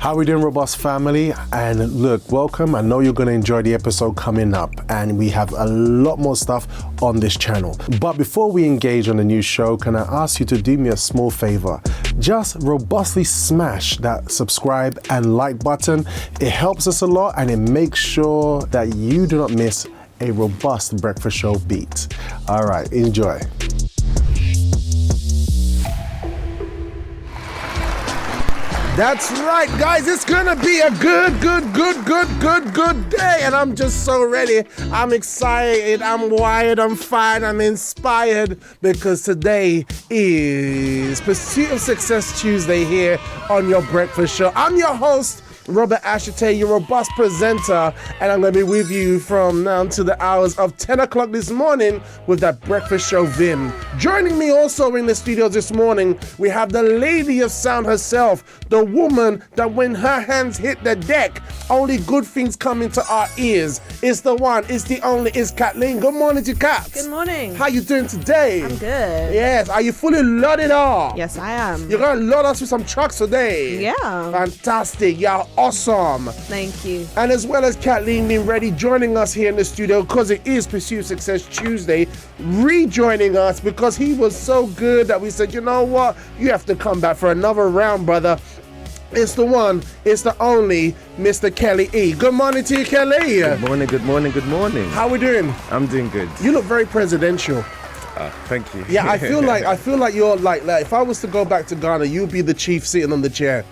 How we doing, Robust family? And look, welcome. I know you're going to enjoy the episode coming up, and we have a lot more stuff on this channel. But before we engage on the new show, can I ask you to do me a small favor? Just robustly smash that subscribe and like button. It helps us a lot, and it makes sure that you do not miss a robust breakfast show beat. All right, enjoy. That's right, guys. It's gonna be a good day. And I'm just so ready. I'm excited, I'm wired, I'm fine, I'm inspired because today is Pursuit of Success Tuesday here on your breakfast show. I'm your host, Robert Ashitey, your robust presenter, and I'm going to be with you from now to the hours of 10 o'clock this morning with that breakfast show Vim. Joining me also in the studio this morning, we have the lady of sound herself, the woman that when her hands hit the deck, only good things come into our ears. It's the one, it's the only, it's Kathleen. Good morning to Kat. Good morning. How you doing today? I'm good. Yes. Are you fully loaded up? Yes, I am. You're going to load us with some trucks today? Yeah. Fantastic. You're awesome. Thank you. And as well as Kathleen being ready, joining us here in the studio because it is Pursue Success Tuesday, rejoining us because he was so good that we said, you know what? You have to come back for another round, brother. It's the one, it's the only, Mr. Kelly E. Good morning to you, Kelly. Good morning, good morning, good morning. How we doing? I'm doing good. You look very presidential. Thank you. Yeah, I feel like you're like if I was to go back to Ghana, you'd be the chief sitting on the chair.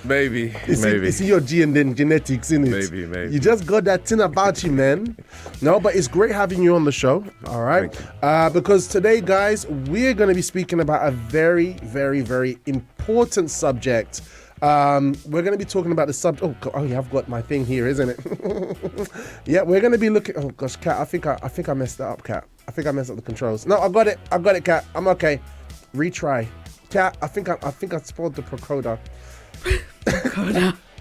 Maybe. It's your genetics, in it. Maybe. You just got that thing about you, man. No, but it's great having you on the show. All right. Because today, guys, we're going to be speaking about a very, very, very important subject. We're going to be talking about the subject. Oh, yeah, I've got my thing here, isn't it? Yeah, we're going to be looking. Oh gosh, Kat, I think I messed that up, Kat. I think I messed up the controls. No, I got it, Kat. I'm okay. Retry. Kat, I think I spoiled the procoder.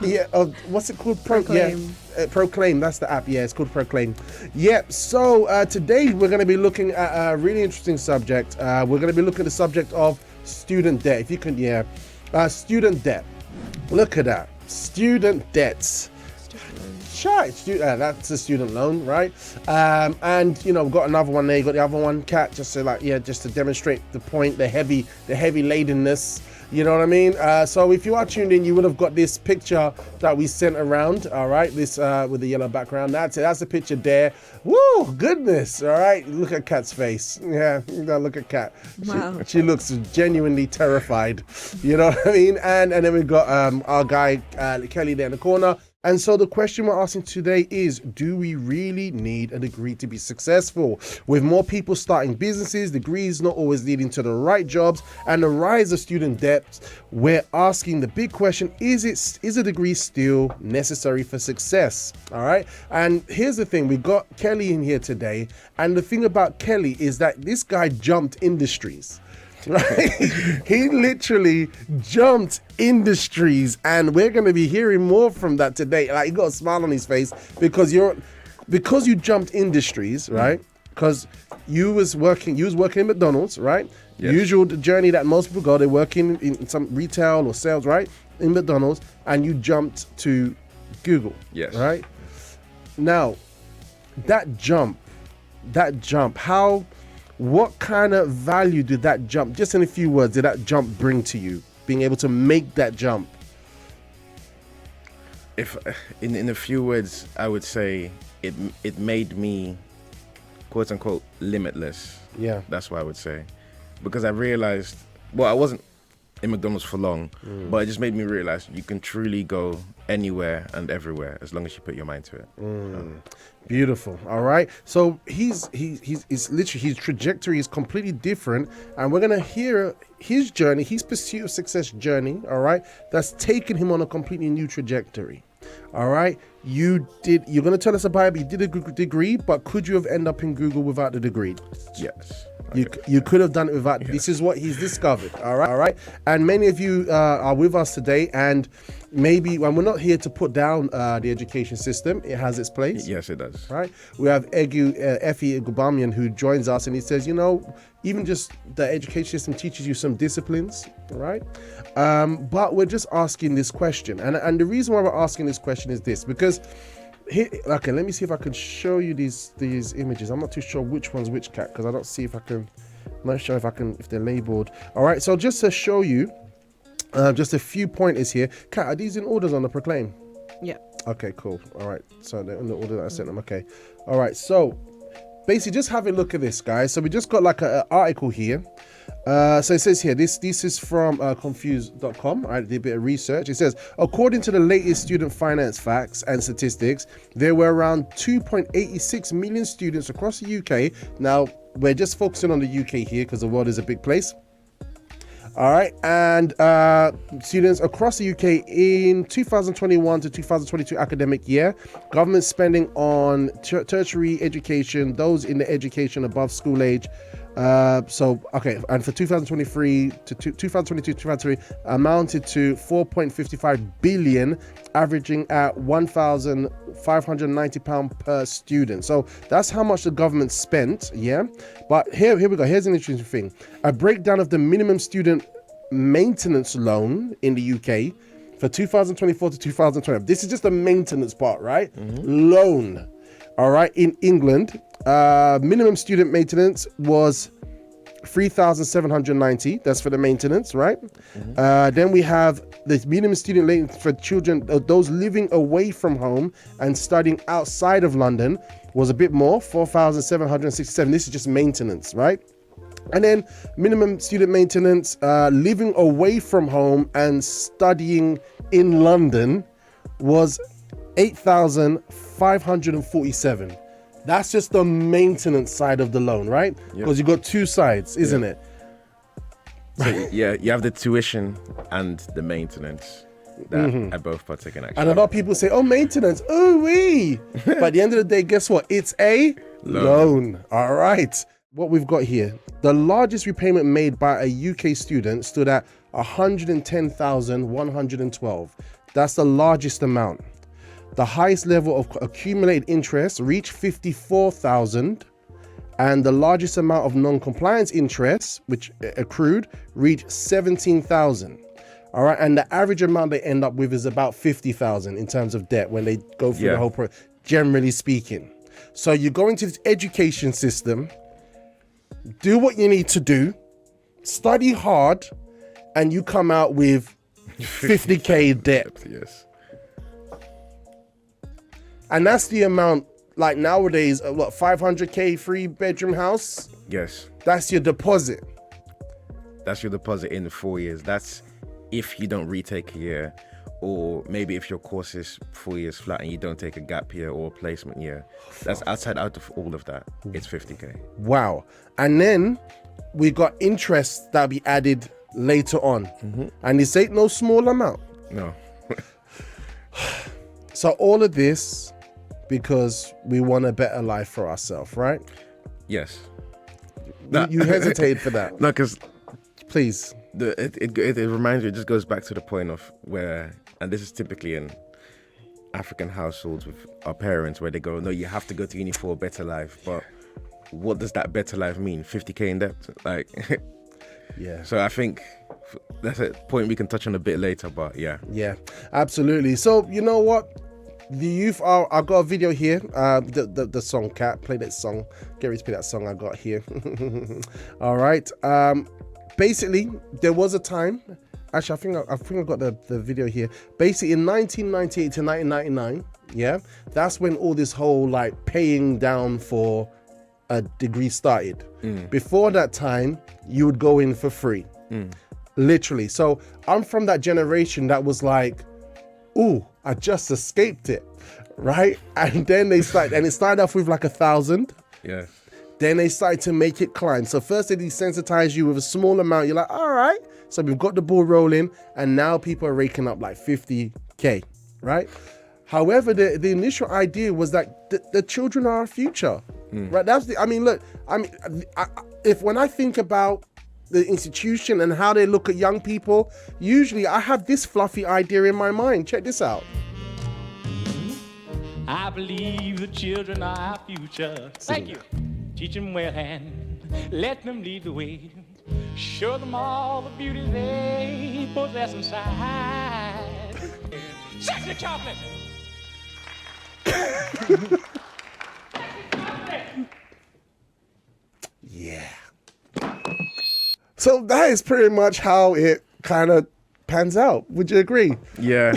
Yeah, what's it called? Proclaim. Yeah, Proclaim. That's the app. Yeah, it's called Proclaim. Yep. So today we're going to be looking at a really interesting subject. We're going to be looking at the subject of student debt. If you can, student debt. Look at that, student debts. Sure, that's a student loan, right? And you know, we've got another one there. You got the other one, Kat, just to demonstrate the point, the heavy ladenness. You know what I mean? So if you are tuned in, you would have got this picture that we sent around. All right, this with the yellow background. That's it. That's the picture there. Woo, goodness. All right, look at Kat's face. Yeah, look at Kat. Wow. She looks genuinely terrified. You know what I mean? And then we've got our guy Kelly there in the corner. And so the question we're asking today is, do we really need a degree to be successful? With more people starting businesses, degrees not always leading to the right jobs, and the rise of student debt, we're asking the big question, is a degree still necessary for success? All right. And here's the thing, we got Kelly in here today. And the thing about Kelly is that this guy jumped industries. Right? He literally jumped industries, and we're going to be hearing more from that today. Like, he got a smile on his face because you jumped industries, right? Because you was working in McDonald's, right? Yes. Usual journey that most people go. They're working in some retail or sales, right? In McDonald's, and you jumped to Google. Yes. Right? Now, that jump, what kind of value did that jump, just in a few words, did that jump bring to you, being able to make that jump? If in a few words, I would say it made me, quote unquote, limitless. Yeah. That's what I would say. Because I realized, well, I wasn't in McDonald's for long, but it just made me realize you can truly go anywhere and everywhere as long as you put your mind to it. Beautiful. All right. So he's literally, his trajectory is completely different, and we're gonna hear his journey, his pursuit of success journey. All right, that's taken him on a completely new trajectory. All right. You're gonna tell us about it. You did a degree, but could you have ended up in Google without the degree? Yes. You could have done it without. Yeah. This is what he's discovered. All right. And many of you are with us today, and maybe when we're not here to put down the education system, it has its place. Yes, it does. Right. We have Effie Gubamian, who joins us, and he says, even just the education system teaches you some disciplines, right? But we're just asking this question, and the reason why we're asking this question is this, because okay, let me see if I can show you these images. I'm not too sure which one's which, Cat, because I don't see if I can. I'm not sure if they're labeled. All right, so just to show you, just a few pointers here. Cat, are these in orders on the Proclaim? Yeah. Okay, cool. All right, so they're in the order that I sent them. Okay. All right, so basically, just have a look at this, guys. So we just got like an article here. So it says here, this is from confused.com. I did a bit of research. It says, according to the latest student finance facts and statistics, there were around 2.86 million students across the UK. Now, we're just focusing on the UK here because the world is a big place. All right, and students across the UK in 2021 to 2022 academic year, government spending on tertiary education, those in the education above school age. And for 2023 to 2023 amounted to 4.55 billion, averaging at £1,590 per student. So that's how much the government spent, yeah? But here we go. Here's an interesting thing. A breakdown of the minimum student maintenance loan in the UK for 2024 to 2020. This is just the maintenance part, right? Mm-hmm. Loan. All right. In England, minimum student maintenance was 3,790. That's for the maintenance, right? Mm-hmm. Then we have the minimum student maintenance for children, those living away from home and studying outside of London, was a bit more, 4,767. This is just maintenance, right? And then minimum student maintenance, living away from home and studying in London, was 8,547. That's just the maintenance side of the loan, right? Because you've got two sides, isn't it? So, yeah, you have the tuition and the maintenance that are both partaken actually. And a lot of people say, oh, maintenance, ooh-wee. But at the end of the day, guess what? It's a loan. All right. What we've got here, the largest repayment made by a UK student stood at 110,112. That's the largest amount. The highest level of accumulated interest reached 54,000, and the largest amount of non-compliance interest, which accrued, reached 17,000. All right, and the average amount they end up with is about 50,000 in terms of debt when they go through the whole process, generally speaking. So you go into this education system, do what you need to do, study hard, and you come out with 50k debt. Yes. And that's the amount, like nowadays, 500k 3-bedroom house? Yes. That's your deposit. That's your deposit in 4 years. That's if you don't retake a year, or maybe if your course is 4 years flat and you don't take a gap year or a placement year. That's out of all of that, it's 50k. Wow. And then we got interest that'll be added later on. Mm-hmm. And this ain't no small amount. No. So all of this because we want a better life for ourselves, right? Yes. You hesitate for that. No, because please. It reminds me, it just goes back to the point of where, and this is typically in African households with our parents, where they go, no, you have to go to uni for a better life. But what does that better life mean? 50k in debt? Like, yeah. So I think that's a point we can touch on a bit later, but yeah. Yeah, absolutely. So you know what? The youth are, I've got a video here, the song Cat, play that song, get ready to play that song I got here. All right. Basically, there was a time, actually I think I got the video here. Basically in 1998 to 1999, yeah, that's when all this whole like paying down for a degree started. Before that time, you would go in for free, literally. So I'm from that generation that was like, ooh, I just escaped it, right? And then it started off with like 1,000. Yeah. Then they started to make it climb. So first they desensitize you with a small amount. You're like, all right. So we've got the ball rolling, and now people are raking up like 50k, right? However, the initial idea was that the children are our future, right? That's the. I mean, look. I mean, when I think about the institution and how they look at young people, usually I have this fluffy idea in my mind. Check this out. I believe the children are our future. Thank you. Teach them well and let them lead the way. Show them all the beauty they possess inside. Sexy chocolate! Yeah. So that is pretty much how it kind of pans out. Would you agree? Yeah.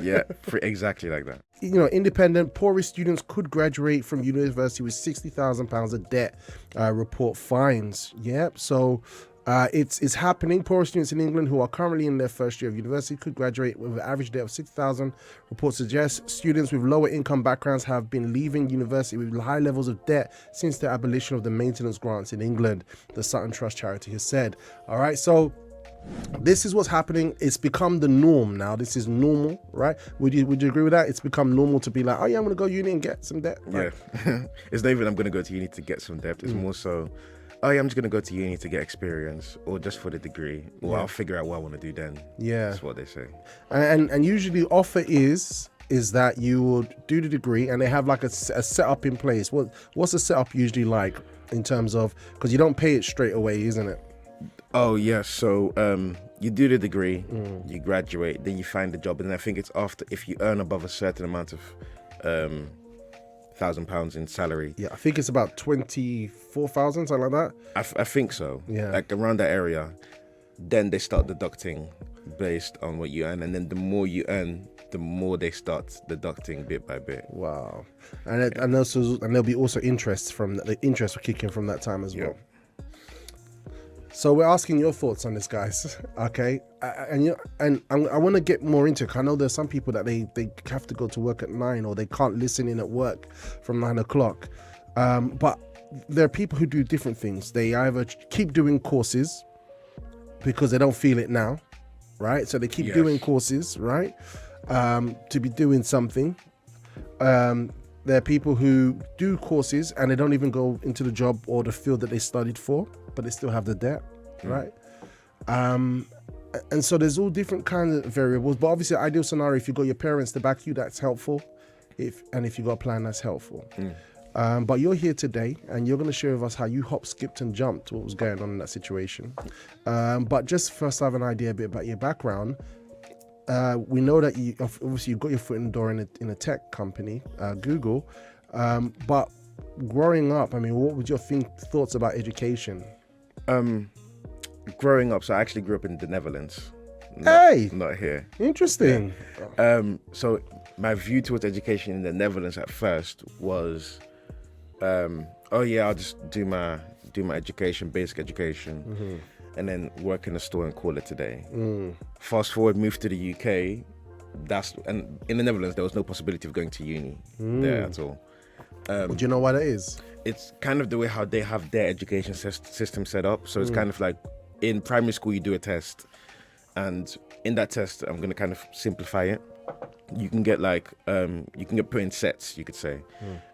Yeah, exactly like that. You know, independent, poorest students could graduate from university with £60,000 of debt, report finds. Yep. So it's happening. Poorest students in England who are currently in their first year of university could graduate with an average debt of £6,000. Reports suggest students with lower income backgrounds have been leaving university with high levels of debt since the abolition of the maintenance grants in England, the Sutton Trust charity has said. All right. So this is what's happening. It's become the norm now. This is normal, right? Would you agree with that? It's become normal to be like, oh yeah, I'm gonna go uni and get some debt. Right? Yeah. It's not even I'm gonna go to uni to get some debt. It's more so, oh yeah, I'm just gonna go to uni to get experience, or just for the degree, or I'll figure out what I want to do then. Yeah, that's what they say. And usually the offer is that you would do the degree, and they have like a setup in place. What's the setup usually like in terms of, because you don't pay it straight away, isn't it? Oh yeah, so you do the degree, you graduate, then you find a job, and I think it's after, if you earn above a certain amount of £1,000 in salary. Yeah, I think it's about 24,000, something like that. I think so. Yeah, like around that area. Then they start deducting based on what you earn, and then the more you earn, the more they start deducting bit by bit. Wow, and there'll be also interest from the interest will kick in from that time as well. So we're asking your thoughts on this, guys. Okay, and I want to get more into it. I know there's some people that they have to go to work at 9, or they can't listen in at work from 9 o'clock. But there are people who do different things. They either keep doing courses because they don't feel it now, right? So they keep doing courses, right? To be doing something. There are people who do courses and they don't even go into the job or the field that they studied for, but they still have the debt, right? And so there's all different kinds of variables, but obviously ideal scenario, if you got your parents to back you, that's helpful. If you got a plan, that's helpful. But you're here today and you're going to share with us how you hopped, skipped and jumped what was going on in that situation. But just first have an idea a bit about your background. We know that you obviously got your foot in the door in a tech company, Google. But growing up, I mean, what was your thoughts about education? Growing up, so I actually grew up in the Netherlands. Not here. Interesting. Yeah. So my view towards education in the Netherlands at first was, oh yeah, I'll just do my education, basic education. And then work in a store and call it a day. Fast forward, moved to the UK. And in the Netherlands, there was no possibility of going to uni there at all. Do you know why that is? It's kind of the way how they have their education system set up. So it's kind of like in primary school, you do a test. And in that test, I'm going to kind of simplify it. You can get put in sets, you could say.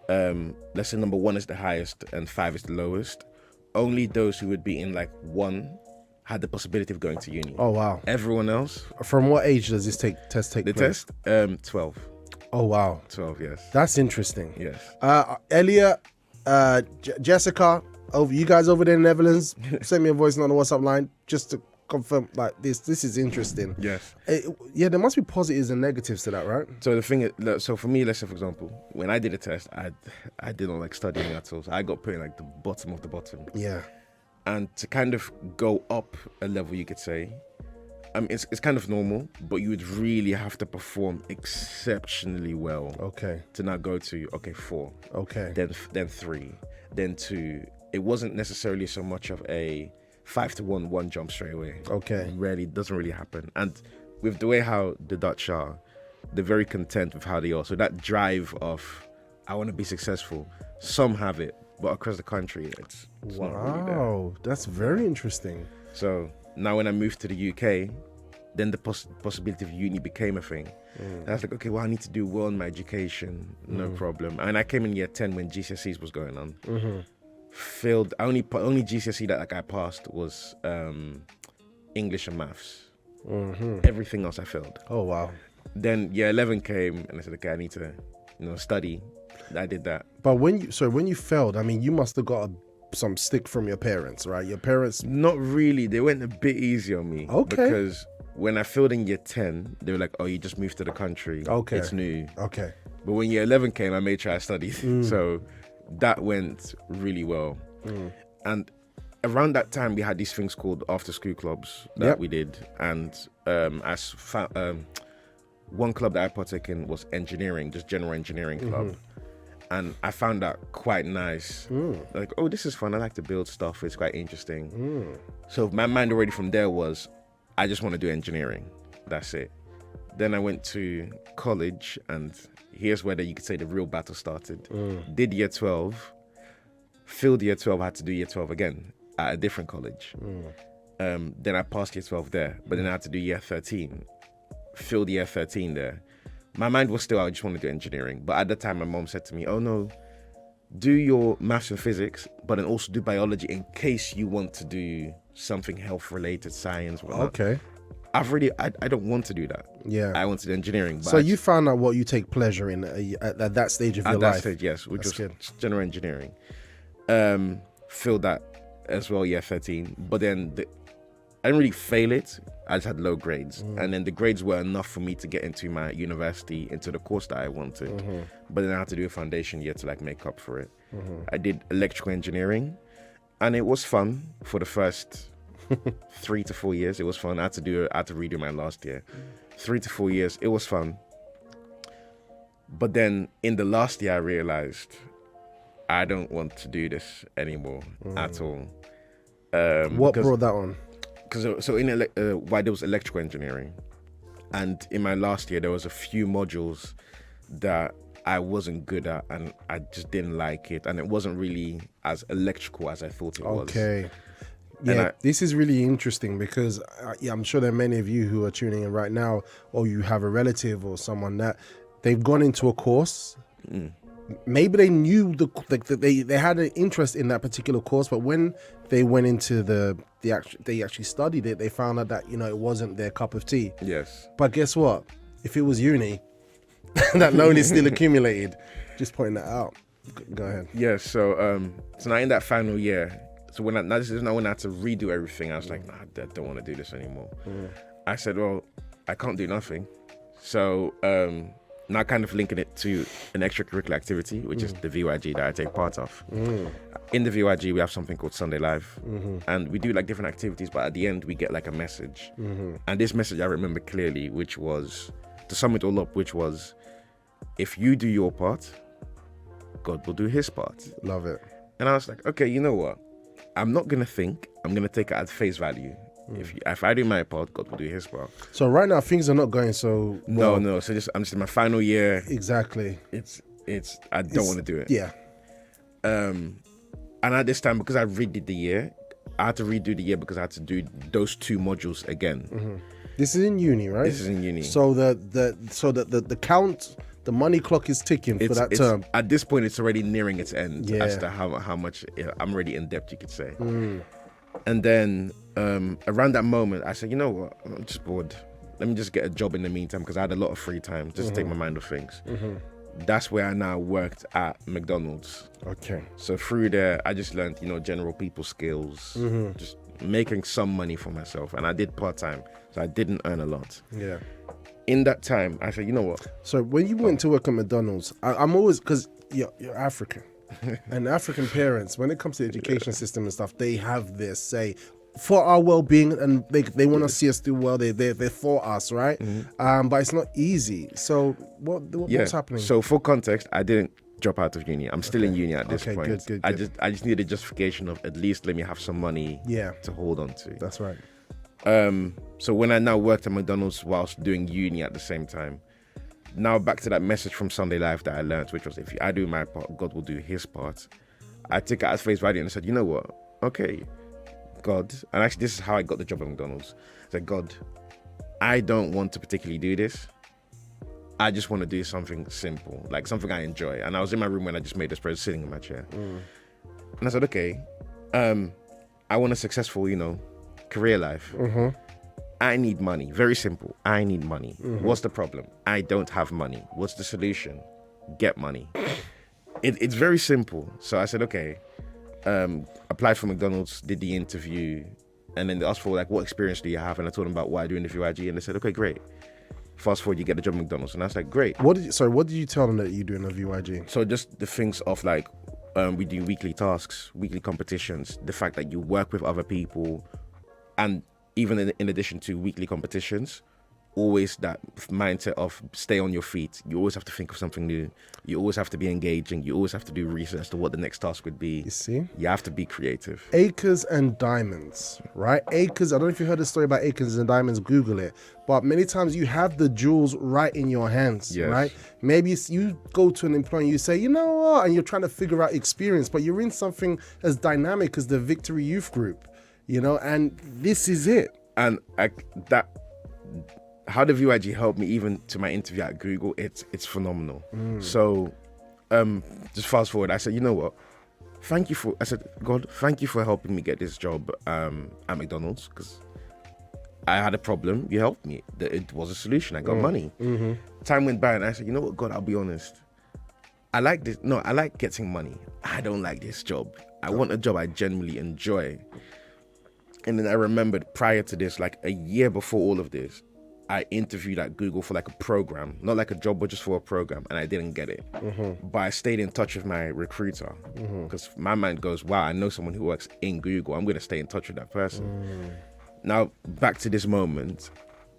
Let's say number 1 is the highest and 5 is the lowest. Only those who would be in like 1 had the possibility of going to uni. Oh wow! Everyone else. From what age does this test take place? The test, 12. Oh wow! 12, yes. That's interesting. Yes. Elliot, Jessica, you guys over there in the Netherlands, send me a voice on the WhatsApp line just to confirm. Like this is interesting. Yes. There must be positives and negatives to that, right? So the thing is, so for me, let's say for example, when I did a test, I didn't like studying at all. So I got put in like the bottom of the bottom. Yeah. And to kind of go up a level, you could say, it's kind of normal, but you would really have to perform exceptionally well. Okay. To now go to 4. Okay. Then 3, then 2. It wasn't necessarily so much of a 5-to-1 one jump straight away. Okay. It doesn't really happen. And with the way how the Dutch are, they're very content with how they are. So that drive of I want to be successful, some have it. But across the country, it's not really there. Wow, that's very interesting. So now when I moved to the UK, then the possibility of uni became a thing. And I was like, okay, well, I need to do well in my education, no problem. And I came in year 10 when GCSEs was going on. Failed. Only GCSE that I passed was English and maths. Everything else I failed. Oh wow. Then year 11 came, and I said, okay, I need to, study. I did that. But when you failed, I mean, you must have got some stick from your parents, right? Your parents. Not really. They went a bit easy on me. Okay. Because when I failed in year 10, they were like, oh, you just moved to the country. Okay. It's new. Okay. But when year 11 came, I made sure I studied. So that went really well. And around that time, we had these things called after-school clubs that we did. And one club that I partook in was engineering, just general engineering club. And I found that quite nice. Like, oh, this is fun. I like to build stuff. It's quite interesting. So my mind already from there was, I just want to do engineering. That's it. Then I went to college, and here's where you could say the real battle started. Did year 12, failed year 12, had to do year 12 again at a different college. Then I passed year 12 there, but then I had to do year 13. Failed year 13 there. My mind was still, I just want to do engineering. But at the time, my mom said to me, oh no, do your maths and physics, but then also do biology in case you want to do something health-related, science, whatnot. Okay. I don't want to do that. Yeah. I want to do engineering. But So you found out what you take pleasure in at that stage of your at life. that stage, yes, which That's was good. general engineering. Failed that as well, year 13. But then I didn't really fail it. I just had low grades. And then the grades were enough for me to get into my university, into the course that I wanted. But then I had to do a foundation year to make up for it. I did electrical engineering, and it was fun for the first 3 to 4 years. It was fun. I had to redo my last year. 3 to 4 years, it was fun. But then in the last year, I realized I don't want to do this anymore at all. What brought that on? So why there was electrical engineering, and in my last year there was a few modules that I wasn't good at, and I just didn't like it, and it wasn't really as electrical as I thought it was. Okay. Yeah, this is really interesting because I'm sure there are many of you who are tuning in right now, or you have a relative or someone that they've gone into a course. Maybe they knew they had an interest in that particular course, but when they went into they actually studied it, they found out that it wasn't their cup of tea. Yes. But guess what? If it was uni, that loan is still accumulated. Just pointing that out. Go ahead. Yeah. So now in that final year, so when I had to redo everything, I was like, nah, I don't want to do this anymore. I said, well, I can't do nothing. So now kind of linking it to an extracurricular activity, which is the VYG that I take part of. In the VYG, we have something called Sunday Live. And we do different activities, but at the end, we get a message. And this message I remember clearly, which was, to sum it all up, which was, if you do your part, God will do his part. Love it. And I was like, okay, you know what? I'm not going to think. I'm going to take it at face value. If I do my part, God will do his part. So right now things are not going so well. No. So I'm just in my final year. Exactly. I don't want to do it. Yeah. And at this time, because I redid the year, I had to redo the year because I had to do those 2 modules again. This is in uni, right? This is in uni. So the count, the money clock is ticking for that term. At this point, it's already nearing its end as to how much I'm already in depth, you could say. And then around that moment, I said, you know what? I'm just bored. Let me just get a job in the meantime because I had a lot of free time just to take my mind off things. That's where I now worked at McDonald's. Okay. So through there, I just learned, general people skills, just making some money for myself. And I did part-time, so I didn't earn a lot. Yeah. In that time, I said, you know what? So when you went to work at McDonald's, I'm always, because you're African. And African parents, when it comes to the education system and stuff, they have their say for our well-being, and they want to see us do well. They're for us, right? But it's not easy. So what's happening? So for context, I didn't drop out of uni. I'm still in uni at this point. Good. I just need a justification of at least let me have some money to hold on to. That's right. So when I now worked at McDonald's whilst doing uni at the same time, now back to that message from Sunday Live that I learned, which was, if I do my part, God will do his part. I took it as face value and I said, you know what? Okay, God. And actually, this is how I got the job at McDonald's. I said, God, I don't want to particularly do this. I just want to do something simple, like something I enjoy. And I was in my room when I just made this prayer, sitting in my chair. And I said, okay, I want a successful, career life. I need money. Very simple. I need money. What's the problem? I don't have money. What's the solution? Get money. It's very simple. So I said, okay, applied for McDonald's, did the interview, and then they asked for like, what experience do you have? And I told them about what I do in the VYG, and they said, okay, great. Fast forward, you get the job at McDonald's, and I was like, great. What did you tell them that you do in the VYG? So just the things of like, we do weekly tasks, weekly competitions, the fact that you work with other people, and even in addition to weekly competitions, always that mindset of stay on your feet. You always have to think of something new. You always have to be engaging. You always have to do research as to what the next task would be. You see? You have to be creative. Acres and diamonds, right? Acres, I don't know if you heard the story about acres and diamonds, Google it. But many times you have the jewels right in your hands, Yes. right? Maybe you go to an employer and you say, you know what? And you're trying to figure out experience, but you're in something as dynamic as the Victory Youth Group, and this is it. And how the VYG helped me even to my interview at Google, it's phenomenal. So just fast forward, I said, you know what? I said, God, thank you for helping me get this job at McDonald's, because I had a problem. You helped me. It was a solution. I got money. Time went by and I said, you know what, God, I'll be honest. I like this. No, I like getting money. I don't like this job. I want a job I genuinely enjoy. And then I remembered prior to this, like a year before all of this, I interviewed at Google for like a program, not like a job, but just for a program, and I didn't get it. But I stayed in touch with my recruiter, because my mind goes, wow, I know someone who works in Google. I'm going to stay in touch with that person. Now, back to this moment,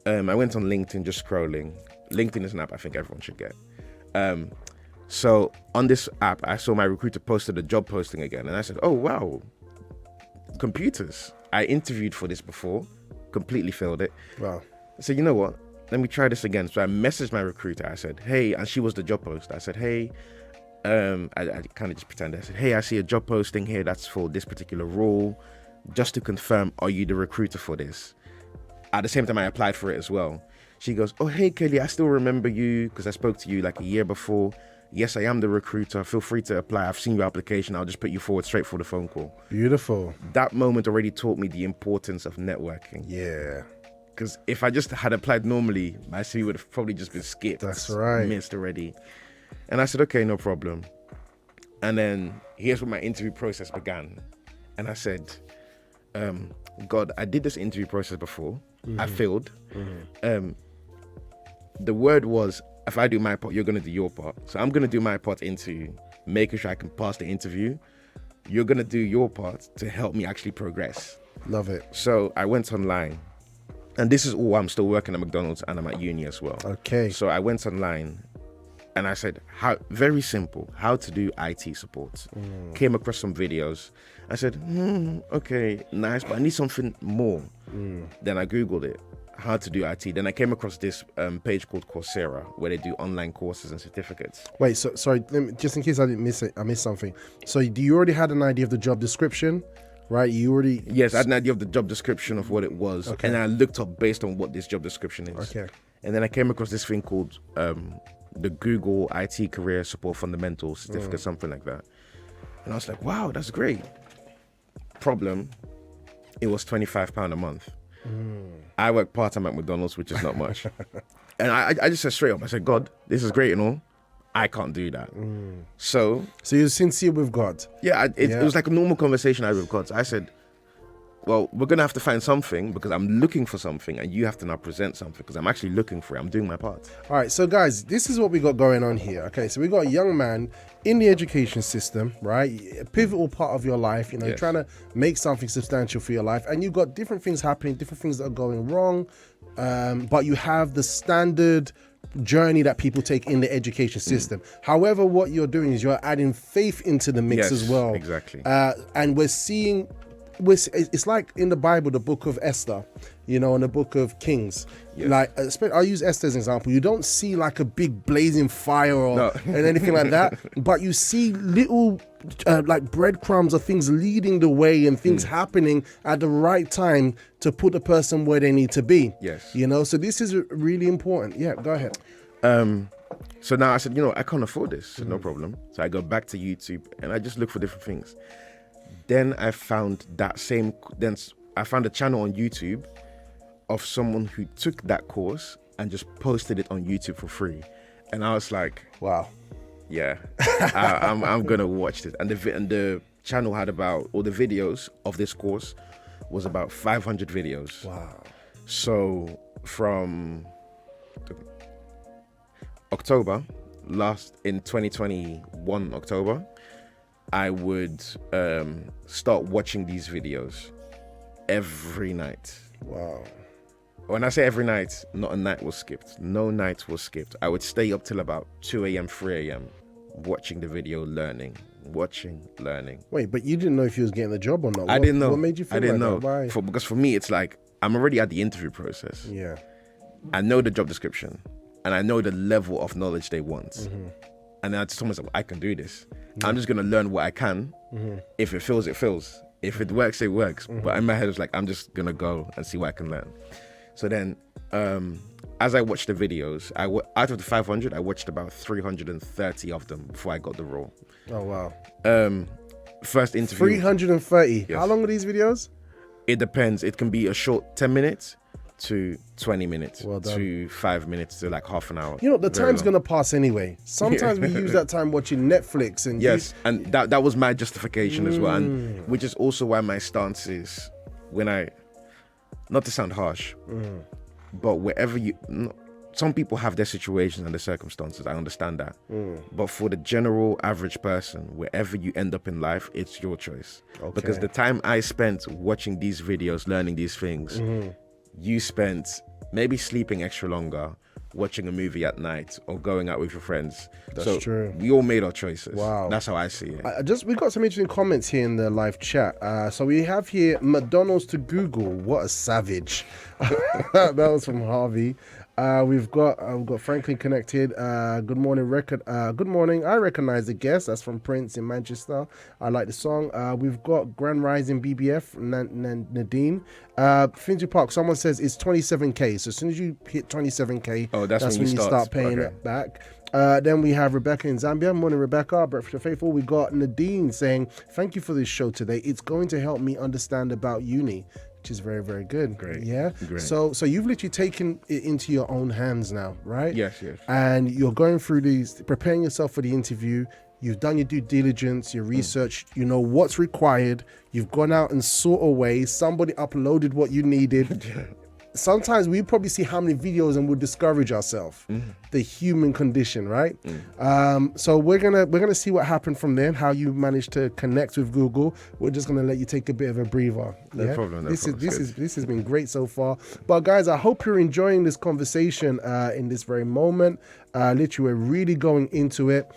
I went on LinkedIn just scrolling. LinkedIn is an app I think everyone should get. So on this app, I saw my recruiter posted a job posting again, and I said, oh, wow, computers. I interviewed for this before, completely failed it. Wow. I said, you know what? Let me try this again. So I messaged my recruiter. I said, hey, and she was the job post. I said, hey, I kind of just pretended. I said, hey, I see a job posting here that's for this particular role. Just to confirm, are you the recruiter for this? At the same time, I applied for it as well. She goes, oh, hey, Kelly, I still remember you because I spoke to you like a year before. Yes, I am the recruiter. Feel free to apply. I've seen your application. I'll just put you forward straight for the phone call. Beautiful. That moment already taught me the importance of networking. Yeah. Because if I just had applied normally, my CV would have probably just been skipped. That's right. Missed already. And I said, okay, no problem. And then here's where my interview process began. And I said, God, I did this interview process before. I failed. The word was, if I do my part, you're going to do your part. So I'm going to do my part into making sure I can pass the interview. You're going to do your part to help me actually progress. Love it. So I went online. And this is all, I'm still working at McDonald's and I'm at uni as well. Okay. So I went online and I said, very simple, how to do IT support. Came across some videos. I said, okay, nice, but I need something more. Then I Googled it, how to do IT. Then I came across this page called Coursera, where they do online courses and certificates. Wait, so sorry, just in case I didn't miss it, I missed something. So do you already had an idea of the job description? Right, Yes, I had an idea of the job description of what it was, Okay. and I looked up based on what this job description is. Okay. And then I came across this thing called the Google IT Career Support Fundamentals Certificate, something like that. And I was like, wow, that's great. Problem, it was £25 a month. I work part-time at McDonald's, which is not much. And I just said straight up, I said, God, this is great and all. I can't do that. So you're sincere with God. Yeah, it was like a normal conversation I had with God. So I said, well, we're going to have to find something because I'm looking for something and you have to now present something because I'm actually looking for it. I'm doing my part. All right, so guys, this is what we got going on here. Okay, so we got a young man in the education system, right? A pivotal part of your life, you're Yes. trying to make something substantial for your life, and you've got different things happening, different things that are going wrong, but you have the standard journey that people take in the education system. However, what you're doing is you're adding faith into the mix Yes, as well. exactly. And we're seeing it's like in the Bible, the book of Esther, you know, and the book of Kings. Yes. Like, I'll use Esther as an example. You don't see like a big blazing fire or and anything like that, but you see little like breadcrumbs of things leading the way and things happening at the right time to put the person where they need to be. Yes. You know, so this is really important. Yeah, go ahead. So now I said, you know, I can't afford this, so no problem. So I go back to YouTube and I just look for different things. Then I found I found a channel on YouTube of someone who took that course and just posted it on YouTube for free. And I was like, Wow. yeah, I'm gonna watch this. And the channel had all the videos of this course was about 500 videos. Wow. So from October in 2021 October, I would start watching these videos every night. Wow. When I say every night, not a night was skipped. No night was skipped. I would stay up till about 2 a.m., 3 a.m. watching the video, learning. Wait, but you didn't know if you was getting the job or not. I didn't know. What made you feel I didn't like know. that? Why? Because for me, it's like I'm already at the interview process. Yeah. I know the job description and I know the level of knowledge they want. And then I just told myself, I can do this. I'm just going to learn what I can. If it fills, it fills. If it works, it works. But in my head, it was like, I'm just going to go and see what I can learn. So then, as I watched the videos, out of the 500, I watched about 330 of them before I got the role. Oh, wow. First interview. 330. Yes. How long are these videos? It depends. It can be a short 10 minutes to 20 minutes Well done. to 5 minutes to like half an hour. You know, the Very time's long. going to pass anyway. Sometimes we use that time watching Netflix. And Yes, and that was my justification as well, and which is also why my stance is not to sound harsh, but wherever some people have their situations and their circumstances, I understand that. But for the general average person, wherever you end up in life, it's your choice. Okay. Because the time I spent watching these videos, learning these things, you spent maybe sleeping extra longer, watching a movie at night, or going out with your friends. That's true. We all made our choices. Wow. That's how I see it. We got some interesting comments here in the live chat. So we have here McDonald's to Google. What a savage. That was from Harvey. We've got Franklin connected. Good morning, record. Good morning. I recognize the guest. That's from Prince in Manchester. I like the song. We've got Grand Rising BBF Nadine. Finsbury Park. Someone says it's 27k. So as soon as you hit 27k, that's when you start paying it back. Then we have Rebecca in Zambia. Morning, Rebecca. Breakfast of Faithful. We got Nadine saying, "Thank you for this show today. It's going to help me understand about uni." Which is very, very good. Great. Yeah. Great. So you've literally taken it into your own hands now, right? Yes. And you're going through preparing yourself for the interview. You've done your due diligence, your research. You know what's required. You've gone out and sought a way. Somebody uploaded what you needed. Sometimes we probably see how many videos and we'll discourage ourselves. The human condition, right? So we're gonna see what happened from there. How you managed to connect with Google. We're just gonna let you take a bit of a breather. No problem. This has been great so far. But guys, I hope you're enjoying this conversation in this very moment. Literally, we're really going into it.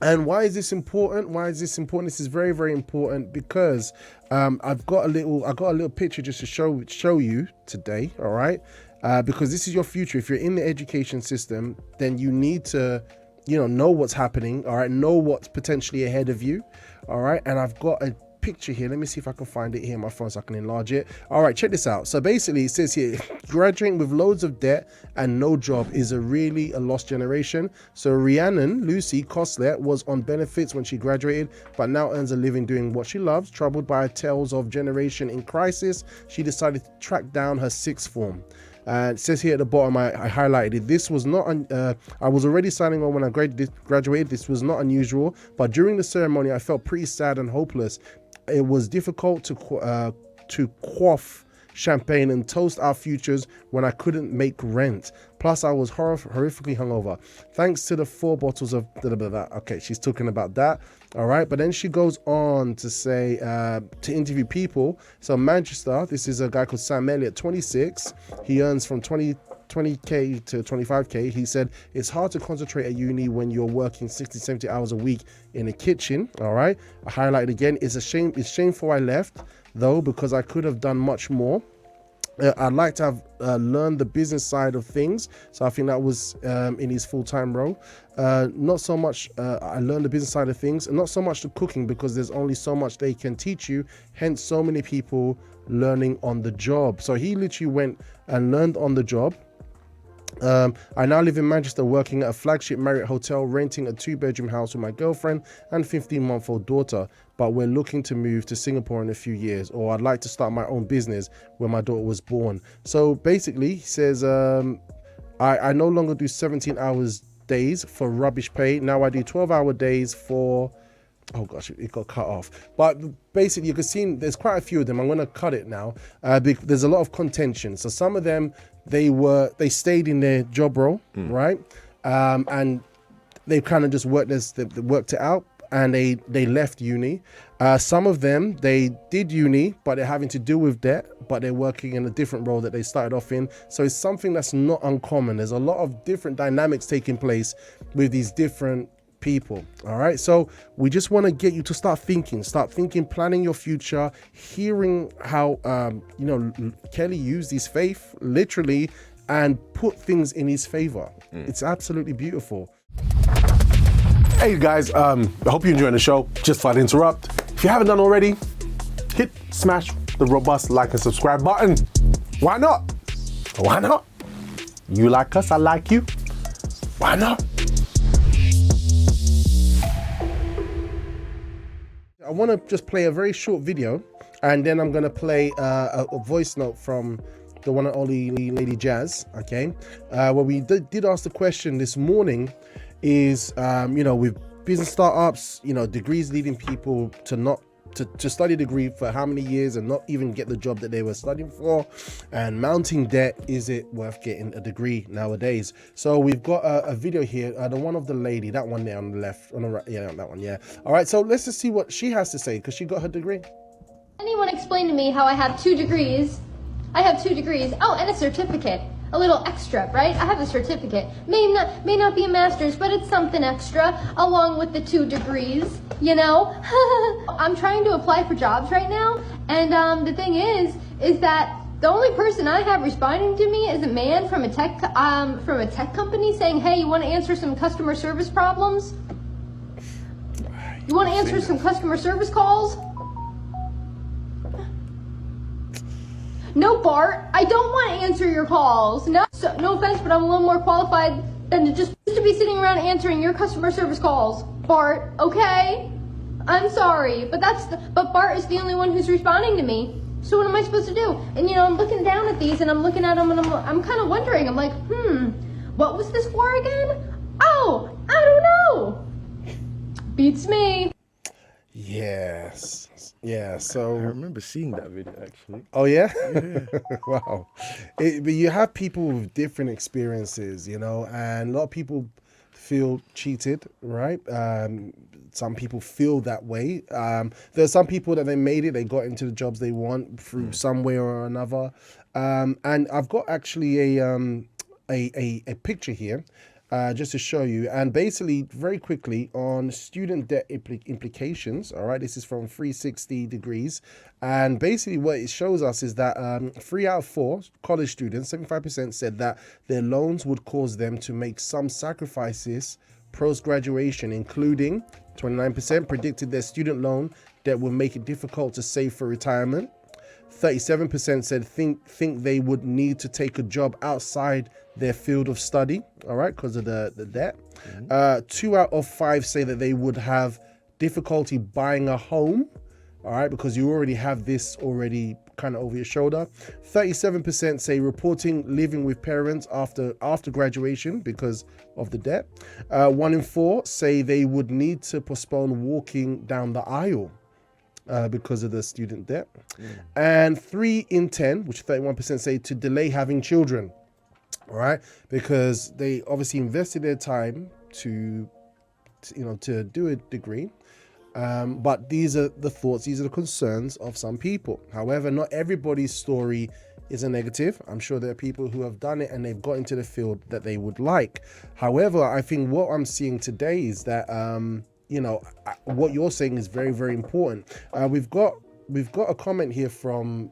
And why is this important? This is very, very important because I've got a little picture just to show you today. All right, because this is your future. If you're in the education system, then you need to, know what's happening. All right, know what's potentially ahead of you. All right, and I've got a picture here. Let me see if I can find it here on my phone so I can enlarge it. All right, check this out. So basically it says here, graduating with loads of debt and no job is a lost generation. So Rhiannon Lucy Costlet was on benefits when she graduated, but now earns a living doing what she loves. Troubled by tales of generation in crisis, she decided to track down her sixth form. It says here at the bottom, I highlighted it. This was not, I was already signing on when I graduated. This was not unusual, but during the ceremony, I felt pretty sad and hopeless. It was difficult to quaff champagne and toast our futures when I couldn't make rent. Plus, I was horrifically hungover. Thanks to the 4 bottles of Okay, she's talking about that. All right, but then she goes on to say to interview people. So Manchester, this is a guy called Sam Elliott, 26. He earns from 20k to 25k. He said it's hard to concentrate at uni when you're working 60, 70 hours a week in a kitchen. All right, I highlighted again. It's shameful I left. though, because I could have done much more. I'd like to have learned the business side of things. So I think that was in his full-time role. Not so much I learned the business side of things, and not so much the cooking, because there's only so much they can teach you. Hence, so many people learning on the job. So he literally went and learned on the job. I now live in Manchester, working at a flagship Marriott hotel, renting a 2-bedroom house with my girlfriend and 15-month-old daughter. But we're looking to move to Singapore in a few years, or I'd like to start my own business where my daughter was born. So basically, he says, I no longer do 17 hours days for rubbish pay. Now I do 12-hour days for... Oh gosh, it got cut off. But basically, you can see there's quite a few of them. I'm going to cut it now. There's a lot of contention. So some of them, they stayed in their job role, right? And they kind of just worked it out, and they left uni. Some of them, they did uni, but they're having to deal with debt, but they're working in a different role that they started off in. So it's something that's not uncommon. There's a lot of different dynamics taking place with these different people. All right, so we just want to get you to start thinking, planning your future, hearing how Kelly used his faith literally and put things in his favor. It's absolutely beautiful. Hey guys, I hope you're enjoying the show. Just thought I'd interrupt. If you haven't done already, smash the robust like and subscribe button. Why not? You like us, I like you. Why not? I want to just play a very short video, and then I'm going to play a voice note from the one and only Lady Jazz, okay? Where we did ask the question this morning is, with business startups, degrees leading people to study a degree for how many years and not even get the job that they were studying for, and mounting debt, is it worth getting a degree nowadays? So we've got a video here, the one of the lady, that one there on the left, on the right, yeah, that one, yeah. All right, so let's just see what she has to say, because she got her degree. Anyone explain to me how I have 2 degrees? I have 2 degrees. Oh, and a certificate. A little extra, right? I have a certificate. May not be a master's, but it's something extra, along with the 2 degrees, I'm trying to apply for jobs right now, and the thing is that the only person I have responding to me is a man from a tech company saying, hey, you want to answer some customer service problems? You want to answer some customer service calls? No, Bart, I don't want to answer your calls. No offense, but I'm a little more qualified than to just to be sitting around answering your customer service calls, Bart, okay? I'm sorry, but Bart is the only one who's responding to me. So what am I supposed to do? And I'm looking down at these and I'm looking at them and I'm kind of wondering. I'm like, what was this for again? Oh, I don't know. Beats me. Yes. Yeah, so... I remember seeing that video, actually. Oh, yeah? Yeah. Wow. But you have people with different experiences, and a lot of people feel cheated, right? Some people feel that way. There are some people that they made it, they got into the jobs they want through some way or another. And I've got actually a picture here. Just to show you, and basically very quickly on student debt implications. All right, this is from 360 degrees, and basically what it shows us is that 3 out of 4 college students, 75%, said that their loans would cause them to make some sacrifices post-graduation, including 29% predicted their student loan debt will make it difficult to save for retirement. 37% said think they would need to take a job outside their field of study, all right, because of the debt. 2 out of 5 say that they would have difficulty buying a home, all right, because you already have this already kind of over your shoulder. 37% say reporting living with parents after graduation because of the debt. 1 in 4 say they would need to postpone walking down the aisle because of the student debt. And 3 in 10, which 31%, say to delay having children. All right, because they obviously invested their time to do a degree. But these are the thoughts, these are the concerns of some people. However, not everybody's story is a negative. I'm sure there are people who have done it and they've got into the field that they would like. However, I think what I'm seeing today is that, what you're saying is very, very important. We've got we've got a comment here from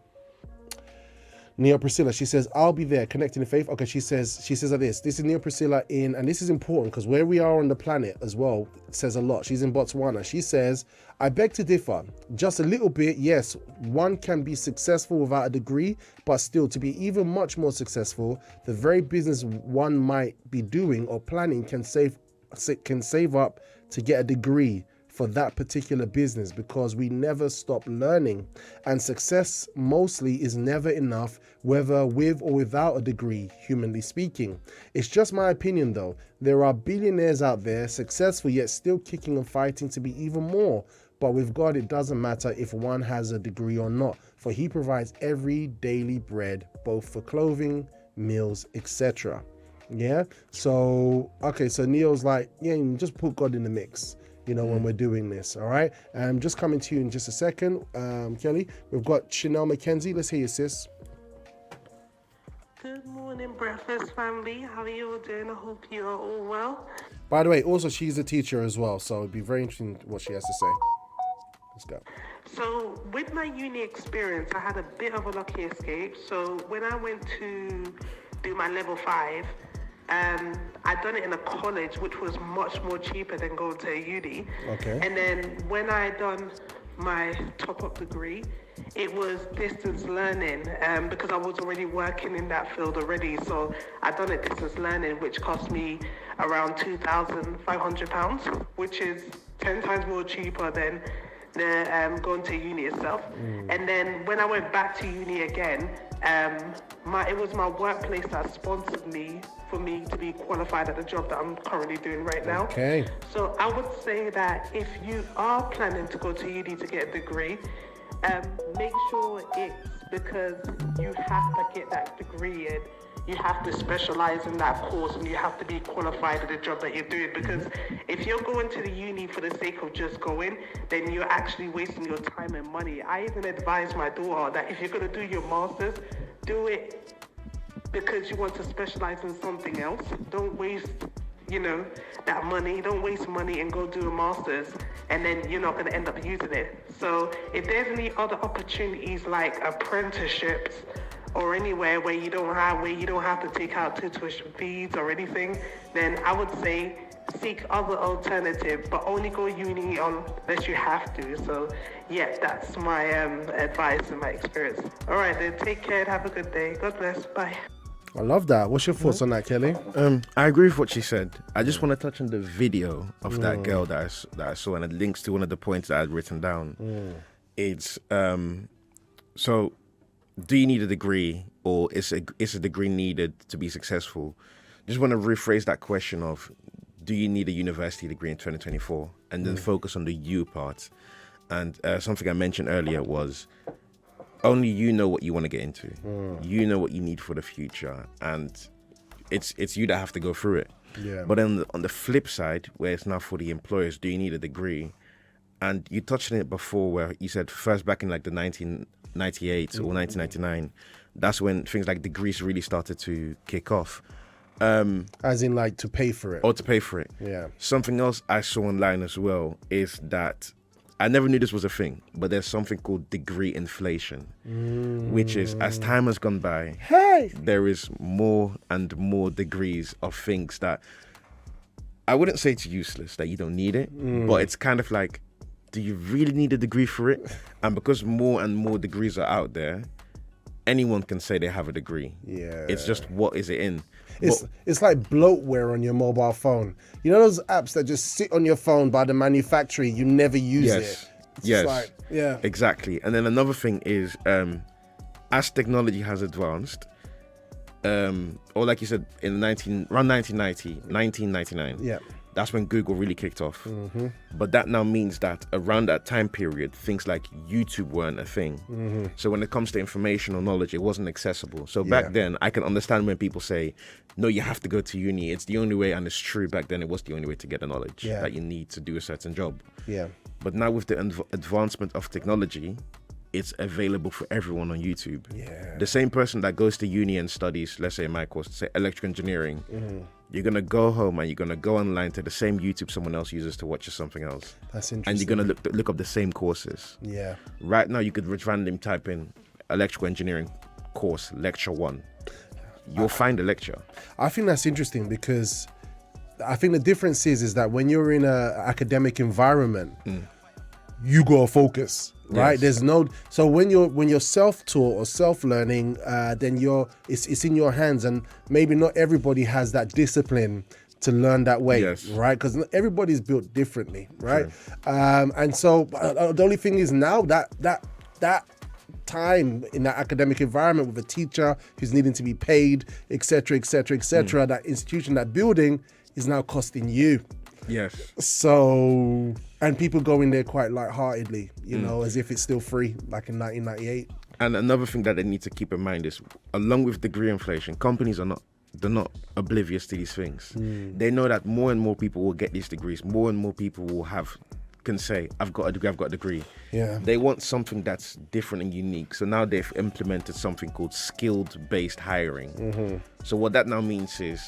Neo Priscilla. She says, I'll be there, connecting the faith. Okay, she says like this. This is Neo Priscilla and this is important because where we are on the planet as well says a lot. She's in Botswana. She says, I beg to differ. Just a little bit, yes, one can be successful without a degree, but still to be even much more successful, the very business one might be doing or planning can save up to get a degree for that particular business, because we never stop learning, and success mostly is never enough, whether with or without a degree, humanly speaking. It's just my opinion though. There are billionaires out there, successful yet still kicking and fighting to be even more. But with God, it doesn't matter if one has a degree or not, for he provides every daily bread, both for clothing, meals, etc. Yeah. So, okay. So Neo's like, yeah, you just put God in the mix, when we're doing this. All right. Just coming to you in just a second. Kelly, we've got Chanel McKenzie. Let's hear you, sis. Good morning, Breakfast family. How are you all doing? I hope you are all well. By the way, also she's a teacher as well, so it'd be very interesting what she has to say. Let's go. So with my uni experience, I had a bit of a lucky escape. So when I went to do my level 5, I'd done it in a college, which was much more cheaper than going to a uni. Okay. And then when I done my top-up degree, it was distance learning because I was already working in that field already. So I'd done it distance learning, which cost me around £2,500, which is 10 times more cheaper than the going to uni itself. And then when I went back to uni again, it was my workplace that sponsored me for me to be qualified at the job that I'm currently doing right now. Okay. So I would say that if you are planning to go to uni to get a degree, make sure it's because you have to get that degree and you have to specialize in that course and you have to be qualified at the job that you're doing, because if you're going to the uni for the sake of just going, then you're actually wasting your time and money. I even advise my daughter that if you're going to do your master's, do it because you want to specialize in something else. Don't waste that money. Don't waste money and go do a master's and then you're not going to end up using it. So if there's any other opportunities like apprenticeships or anywhere where you don't have to take out tuition fees or anything, then I would say seek other alternatives, but only go uni unless you have to. So yeah, that's my advice and my experience. All right, then take care and have a good day. God bless. Bye. I love that. What's your thoughts on that, Kelly? I agree with what she said. I just want to touch on the video of that girl that I saw, and it links to one of the points that I had written down. It's so do you need a degree, or is a degree needed to be successful? Just want to rephrase that question of, do you need a university degree in 2024? And then focus on the you part. And something I mentioned earlier was, only you know what you want to get into. You know what you need for the future, and it's you that have to go through it. Yeah. But then on the flip side, where it's now for the employers, do you need a degree? And you touched on it before, where you said first back in like the 1998 or 1999, that's when things like degrees really started to kick off. As in like to pay for it. Or to pay for it. Yeah. Something else I saw online as well is that I never knew this was a thing, but there's something called degree inflation, which is, as time has gone by, there is more and more degrees of things that I wouldn't say it's useless, that you don't need it, but it's kind of like, do you really need a degree for it? And because more and more degrees are out there, anyone can say they have a degree. Yeah. It's just, what is it in? It's like bloatware on your mobile phone. You know those apps that just sit on your phone by the manufacturer, you never use it. It's Yes. like, yeah. Exactly. And then another thing is, as technology has advanced, or like you said, in around 1999, Yeah. that's when Google really kicked off. But that now means that around that time period, things like YouTube weren't a thing. So when it comes to information or knowledge, it wasn't accessible. So back then, I can understand when people say, no, you have to go to uni. It's the only way, and it's true. Back then, it was the only way to get the knowledge that you need to do a certain job. Yeah. But now with the advancement of technology, it's available for everyone on YouTube. Yeah. The same person that goes to uni and studies, let's say in my course, say electrical engineering, you're going to go home and you're going to go online to the same YouTube someone else uses to watch something else. That's interesting. And you're going to look up the same courses. Yeah. Right now, you could randomly type in electrical engineering course, lecture 1. You'll find a lecture. I think that's interesting because I think the difference is that when you're in an academic environment, you go focus, right? Yes. There's no, so when you're self-taught or self-learning, then it's in your hands, and maybe not everybody has that discipline to learn that way, Yes. right? Because everybody's built differently, right? And so the only thing is now that time in that academic environment with a teacher who's needing to be paid, etc., that institution, that building is now costing you. Yes. So, and people go in there quite lightheartedly, you know, as if it's still free, like in 1998. And another thing that they need to keep in mind is, along with degree inflation, companies they're not oblivious to these things. They know that more and more people will get these degrees. More and more people can say, I've got a degree. Yeah. They want something that's different and unique. So now they've implemented something called skilled-based hiring. So what that now means is,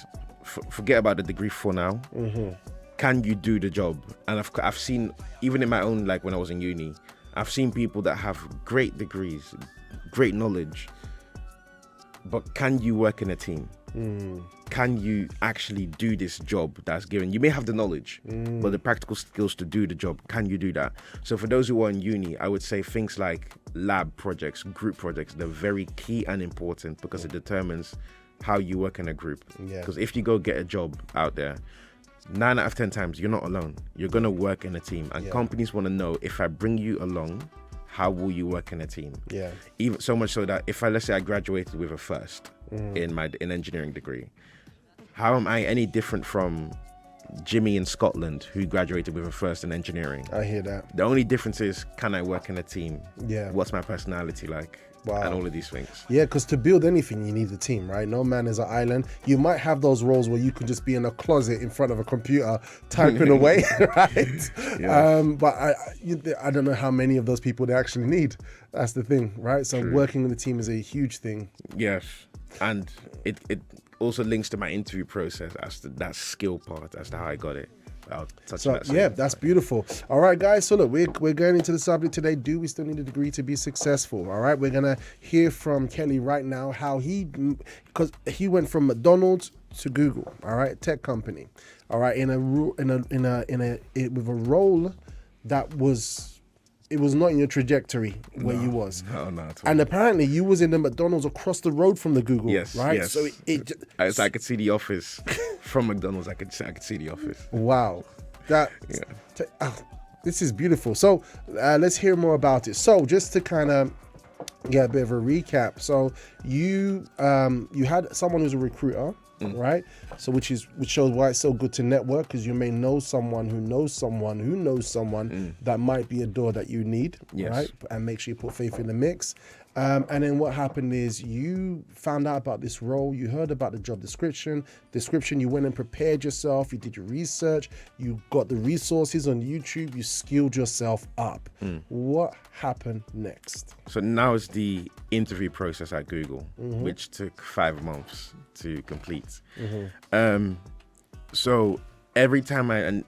forget about the degree for now. Can you do the job? And I've seen, even in my own, like when I was in uni, I've seen people that have great degrees, great knowledge, but can you work in a team? Can you actually do this job that's given? You may have the knowledge, but the practical skills to do the job, can you do that? So for those who are in uni, I would say things like lab projects, group projects, they're very key and important because it determines how you work in a group. Because if you go get a job out there, 9 out of 10 times, you're not alone. You're going to work in a team. And companies want to know, if I bring you along, how will you work in a team? Yeah. Even so much so that let's say I graduated with a first in engineering degree, how am I any different from Jimmy in Scotland who graduated with a first in engineering? I hear that. The only difference is, can I work in a team? Yeah. What's my personality like? Wow. And all of these things. Yeah, because to build anything, you need a team, right? No man is an island. You might have those roles where you can just be in a closet in front of a computer typing away, right? But I don't know how many of those people they actually need. That's the thing, right? So working in a team is a huge thing. Yes. And it also links to my interview process as to that skill part, as to how I got it. I'll touch on that soon. Yeah, that's beautiful. All right, guys. So look, we're going into the subject today. Do we still need a degree to be successful? All right, we're gonna hear from Kelly right now how because he went from McDonald's to Google. All right, tech company. All right, with a role that was. It was not in your trajectory where you was. No, not at all. And apparently you was in the McDonald's across the road from the Google. Yes, right? yes. So I could see the office from McDonald's. I could see the office. Wow. This is beautiful. So let's hear more about it. So just to kind of get a bit of a recap. So you had someone who's a recruiter, right? So which shows why it's so good to network, because you may know someone who knows someone who knows someone that might be a door that you need, right? And make sure you put faith in the mix. And then what happened is you found out about this role, you heard about the job description, you went and prepared yourself, you did your research, you got the resources on YouTube, you skilled yourself up. What happened next? So now it's the interview process at Google, which took 5 months to complete. So every time and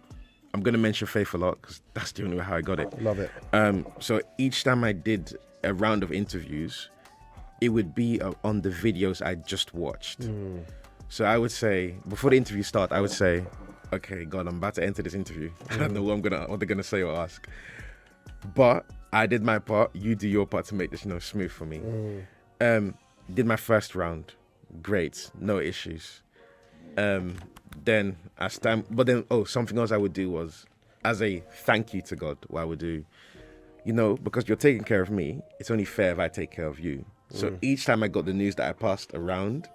I'm going to mention faith a lot because that's the only way how I got it. Love it. So each time I did a round of interviews, it would be on the videos I just watched. So I would say, before the interview start, I would say, okay, God, I'm about to enter this interview. I don't know what they're gonna say or ask. But I did my part, you do your part to make this smooth for me. Did my first round, great, no issues. Then something else I would do was, as a thank you to God, what I would do, because you're taking care of me, it's only fair if I take care of you. So each time I got the news that I passed around,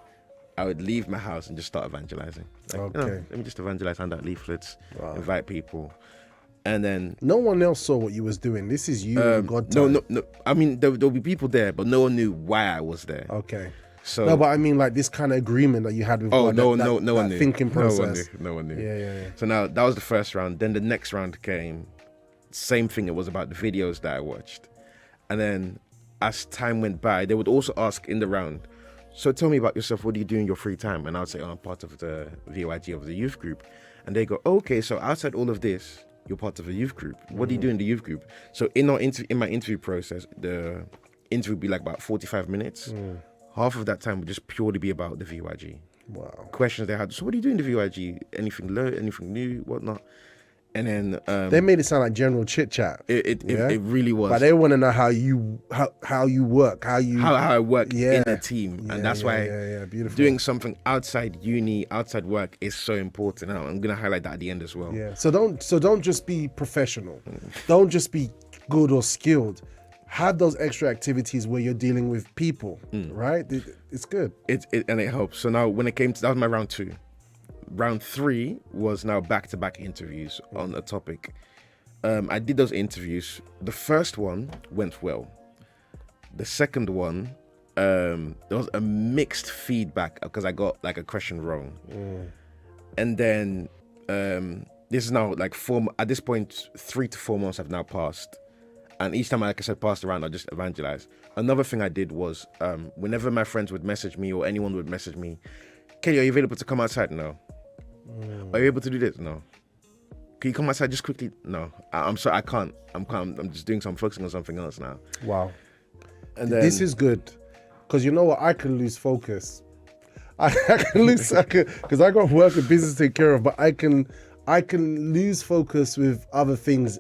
I would leave my house and just start evangelizing. Let me just evangelize, hand out leaflets, invite people. And then no one else saw what you was doing. This is you and God time. No. I mean, there'll be people there, but no one knew why I was there. Okay. So no, but I mean, like this kind of agreement that you had with God. No one knew. Thinking process. No one knew. Yeah. So now that was the first round. Then the next round came. Same thing. It was about the videos that I watched, and then as time went by, they would also ask in the round, so tell me about yourself, what do you do in your free time? And I would say, oh, I'm part of the VYG of the youth group. And they go, okay, so outside all of this, you're part of a youth group. What do you do in the youth group? So in my interview process, the interview would be like about 45 minutes. Half of that time would just purely be about the VYG. Wow. Questions they had. So what do you do in the VYG? Anything learned, anything new, whatnot? And then They made it sound like general chit chat. it really was. But they want to know how you work, how I work Yeah. in the team, and that's why beautiful. doing something outside uni, outside work is so important. Now, I'm gonna highlight that at the end as well. Yeah. So don't just be professional. Don't just be good or skilled. Have those extra activities where you're dealing with people, right? It's good. And it helps. So now when it came to, that was my round 2. Round 3 was now back-to-back interviews on a topic. I did those interviews. The first one went well. The second one, there was a mixed feedback because I got like a question wrong. And then this is now like at this point, 3 to 4 months have now passed. And each time, like I said, passed around, I just evangelized. Another thing I did was whenever my friends would message me or anyone would message me, Kelly, are you available to come outside? No. Are you able to do this? No. Can you come outside just quickly? No. I'm sorry, I can't. I'm just doing focusing on something else now. Wow. And then, This is good, because you know what? I can lose focus. I can lose because I got work and business to take care of, but I can lose focus with other things.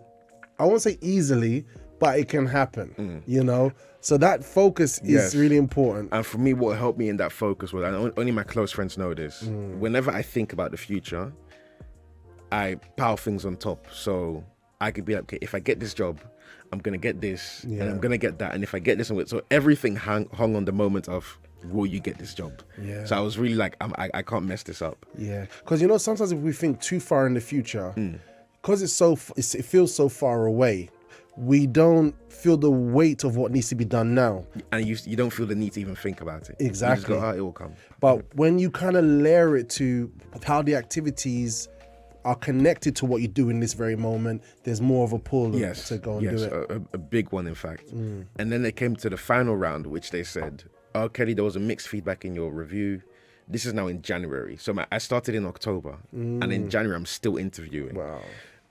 I won't say easily, but it can happen. You know, so that focus is really important. And for me, what helped me in that focus was, and only my close friends know this, whenever I think about the future, I pile things on top. So I could be like, okay, if I get this job, I'm going to get this, and I'm going to get that. And if I get this, so everything hung on the moment of, will you get this job? Yeah. So I was really like, I can't mess this up. Yeah, because you know, sometimes if we think too far in the future, because it feels so far away, we don't feel the weight of what needs to be done now. And you don't feel the need to even think about it. Exactly. You just go, it will come. But when you kind of layer it to how the activities are connected to what you do in this very moment, there's more of a pull to go and do it. A big one, in fact. And then they came to the final round, which they said, oh, Kelly, there was a mixed feedback in your review. This is now in January. So I started in October, and in January, I'm still interviewing. Wow.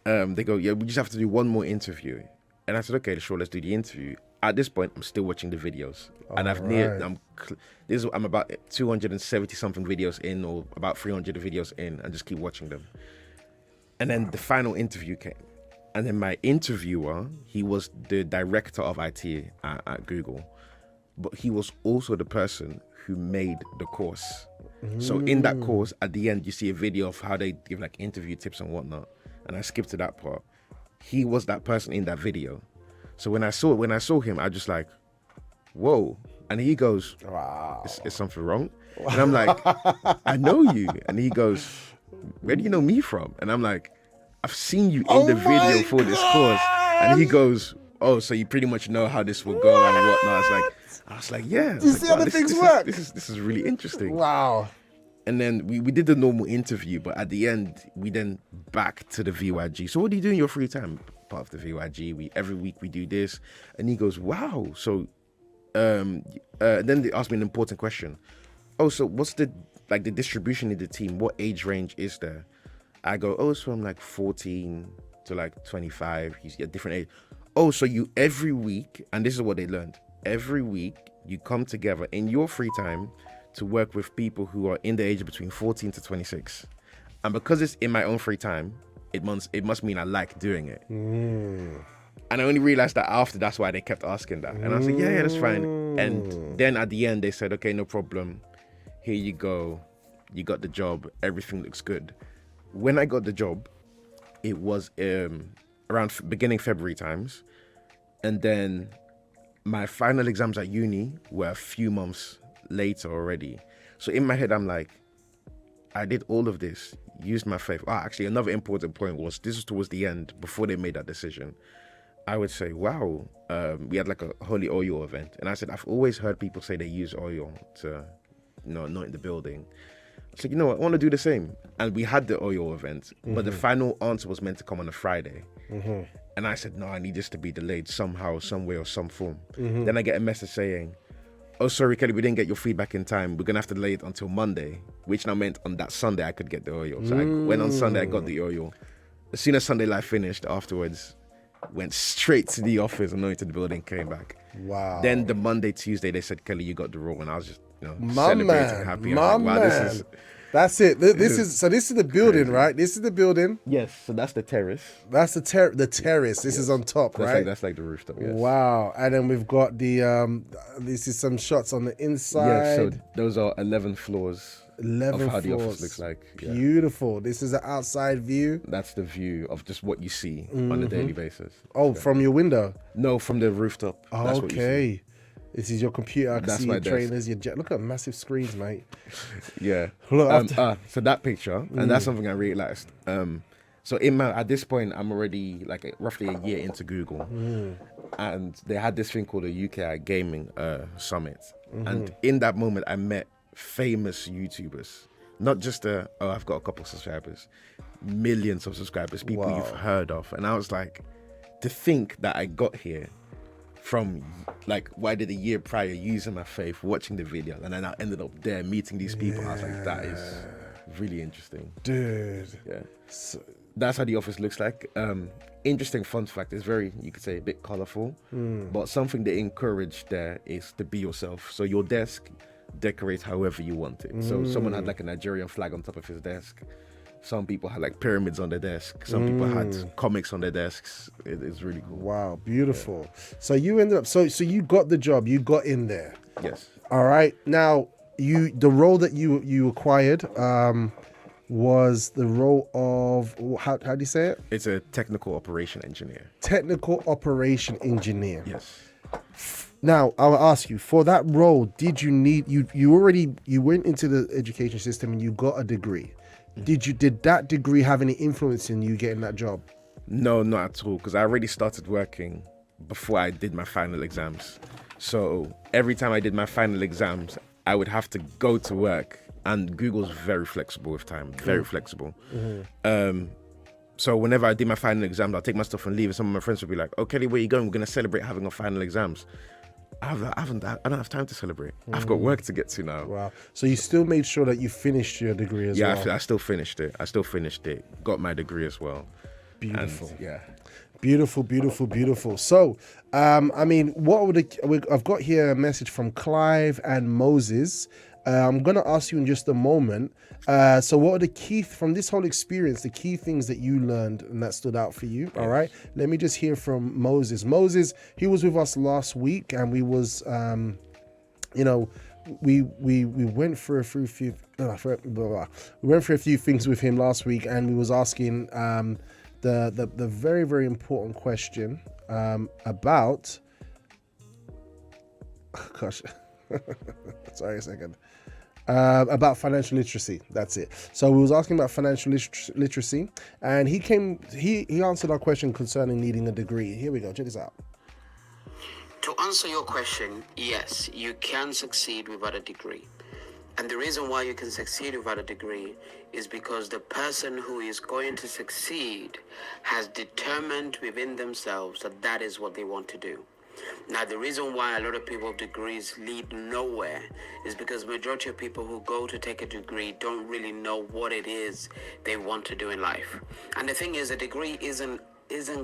They go, yeah, we just have to do one more interview. And I said, okay, sure, let's do the interview. At this point, I'm still watching the videos. And I'm about 270 something videos in, or about 300 videos in, and just keep watching them. And then the final interview came. And then my interviewer, he was the director of IT at Google, but he was also the person who made the course. So in that course, at the end, you see a video of how they give like interview tips and whatnot. And I skipped to that part. He was that person in that video. So when I saw him, I just like, whoa. And he goes, wow, is something wrong? And I'm like, I know you. And he goes, where do you know me from? And I'm like, I've seen you in the video for this course. And he goes, oh, so you pretty much know how this will go and whatnot. I was like, yeah. You see how the things work? This is really interesting. Wow. And then we did the normal interview, but at the end, we then back to the VYG. So what do you do in your free time? Part of the VYG, every week we do this. And he goes, wow. So then they asked me an important question. Oh, so what's the distribution in the team? What age range is there? I go, oh, it's from like 14 to like 25. He's a different age. Oh, so you every week, and this is what they learned. Every week you come together in your free time to work with people who are in the age between 14 to 26. And because it's in my own free time, it must mean I like doing it. And I only realized that after, that's why they kept asking that. And I was like, yeah, that's fine. And then at the end, they said, okay, no problem. Here you go. You got the job. Everything looks good. When I got the job, it was around beginning February times. And then my final exams at uni were a few months later already. So in my head, I'm like, I did all of this, used my faith. Actually, another important point was, this was towards the end, before they made that decision. I would say, wow, we had like a holy oil event. And I said, I've always heard people say they use oil to, not in the building. So you know what, I want to do the same. And we had the oil event, but the final answer was meant to come on a Friday. And I said, no, I need this to be delayed somehow, some way, or some form. Then I get a message saying, oh, sorry, Kelly, we didn't get your feedback in time. We're going to have to delay it until Monday, which now meant on that Sunday I could get the oil. So I went on Sunday, I got the oil. As soon as Sunday Live finished, afterwards, went straight to the office, anointed the building, came back. Wow. Then the Monday, Tuesday, they said, Kelly, you got the role. And I was just, My celebrating, man, happy. my I'm like, wow, man. this is... That's it. This is the building, crazy. right? This is the building. Yes, so that's the terrace. That's the terrace. This is on top, right? That's like the rooftop, yes. Wow. And then we've got the this is some shots on the inside. Yeah, so those are 11 floors 11 of how the floors. office looks like. Yeah. Beautiful. This is an outside view. That's the view of just what you see on a daily basis. Oh, from your window. No, from the rooftop. That's what you see. Okay. This is your computer. I can That's see my your desk. trailers. Look at massive screens, mate. Yeah. Look, So that picture, and that's something I realized. So at this point, I'm already like roughly a year into Google, and they had this thing called a UKI Gaming Summit, and in that moment, I met famous YouTubers, not just I've got a couple of subscribers, millions of subscribers, people you've heard of, and I was like, to think that I got here from like what I did a year prior, using my faith, watching the video, and then I ended up there meeting these people. I was like, that is really interesting, dude. Yeah, so that's how the office looks like. Interesting fun fact, it's very, you could say, a bit colorful, but something they encourage there is to be yourself. So your desk, decorate however you want it. So someone had like a Nigerian flag on top of his desk. Some people had like pyramids on their desk. Some people had comics on their desks. It's really cool. Wow, beautiful. Yeah. So you ended up, so you got the job, you got in there. Yes. All right. Now, the role that you acquired was the role of, how do you say it? It's a technical operation engineer. Technical operation engineer. Yes. Now, I'll ask you, for that role, did you need, you went into the education system and you got a degree. Did that degree have any influence in you getting that job? No, not at all, because I already started working before I did my final exams. So every time I did my final exams, I would have to go to work, and Google's very flexible with time, very flexible. So whenever I did my final exams, I'll take my stuff and leave, and some of my friends would be like, "Oh, Kelly, where are you going? We're going to celebrate having our final exams." I don't have time to celebrate. I've got work to get to now. Wow. So you still made sure that you finished your degree as well? Yeah, I still finished it. Got my degree as well. Beautiful. And, yeah. Beautiful, beautiful, beautiful. So, I mean, I've got here a message from Clive and Moses. I'm going to ask you in just a moment. So what are the key, from this whole experience, the key things that you learned and that stood out for you? Yes. All right. Let me just hear from Moses. Moses, he was with us last week, and we was, we went through we went through a few things with him last week, and we was asking the very, very important question about, gosh, sorry a second. About financial literacy. That's it. So we was asking about financial literacy, and he answered our question concerning needing a degree. Here we go. Check this out. To answer your question, yes, you can succeed without a degree. And the reason why you can succeed without a degree is because the person who is going to succeed has determined within themselves that that is what they want to do. Now, the reason why a lot of people with degrees lead nowhere is because majority of people who go to take a degree don't really know what it is they want to do in life. And the thing is, a degree isn't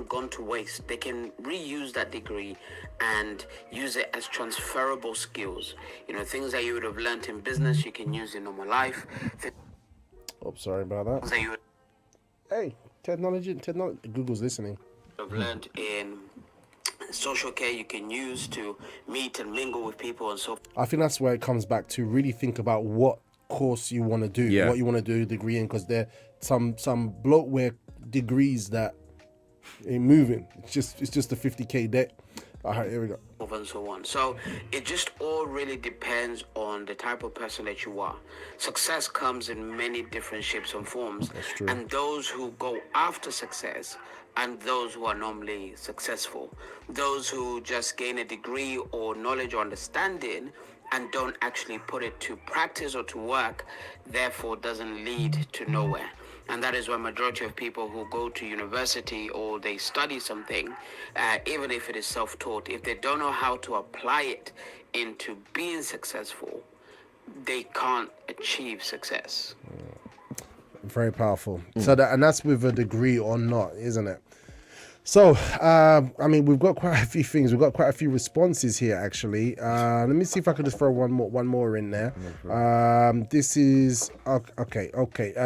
gone to waste. They can reuse that degree and use it as transferable skills. You know, things that you would have learned in business, you can use in normal life. Oh, sorry about that. That you would Hey, technology, Google's listening. have learned in social care, you can use to meet and mingle with people and so. I think that's where it comes back to really think about what course you want to do, what you want to do a degree in, because there some bloatware degrees that ain't moving. It's just a 50k debt. All right, here we go. And so on. So it just all really depends on the type of person that you are. Success comes in many different shapes and forms. That's true. And those who go after success and those who are normally successful, those who just gain a degree or knowledge or understanding and don't actually put it to practice or to work, therefore doesn't lead to nowhere. And that is why majority of people who go to university or they study something, even if it is self-taught, if they don't know how to apply it into being successful, they can't achieve success. Very powerful. So that, and that's with a degree or not, isn't it? So, I mean, we've got quite a few things. We've got quite a few responses here, actually. Let me see if I can just throw one more in there. This is okay.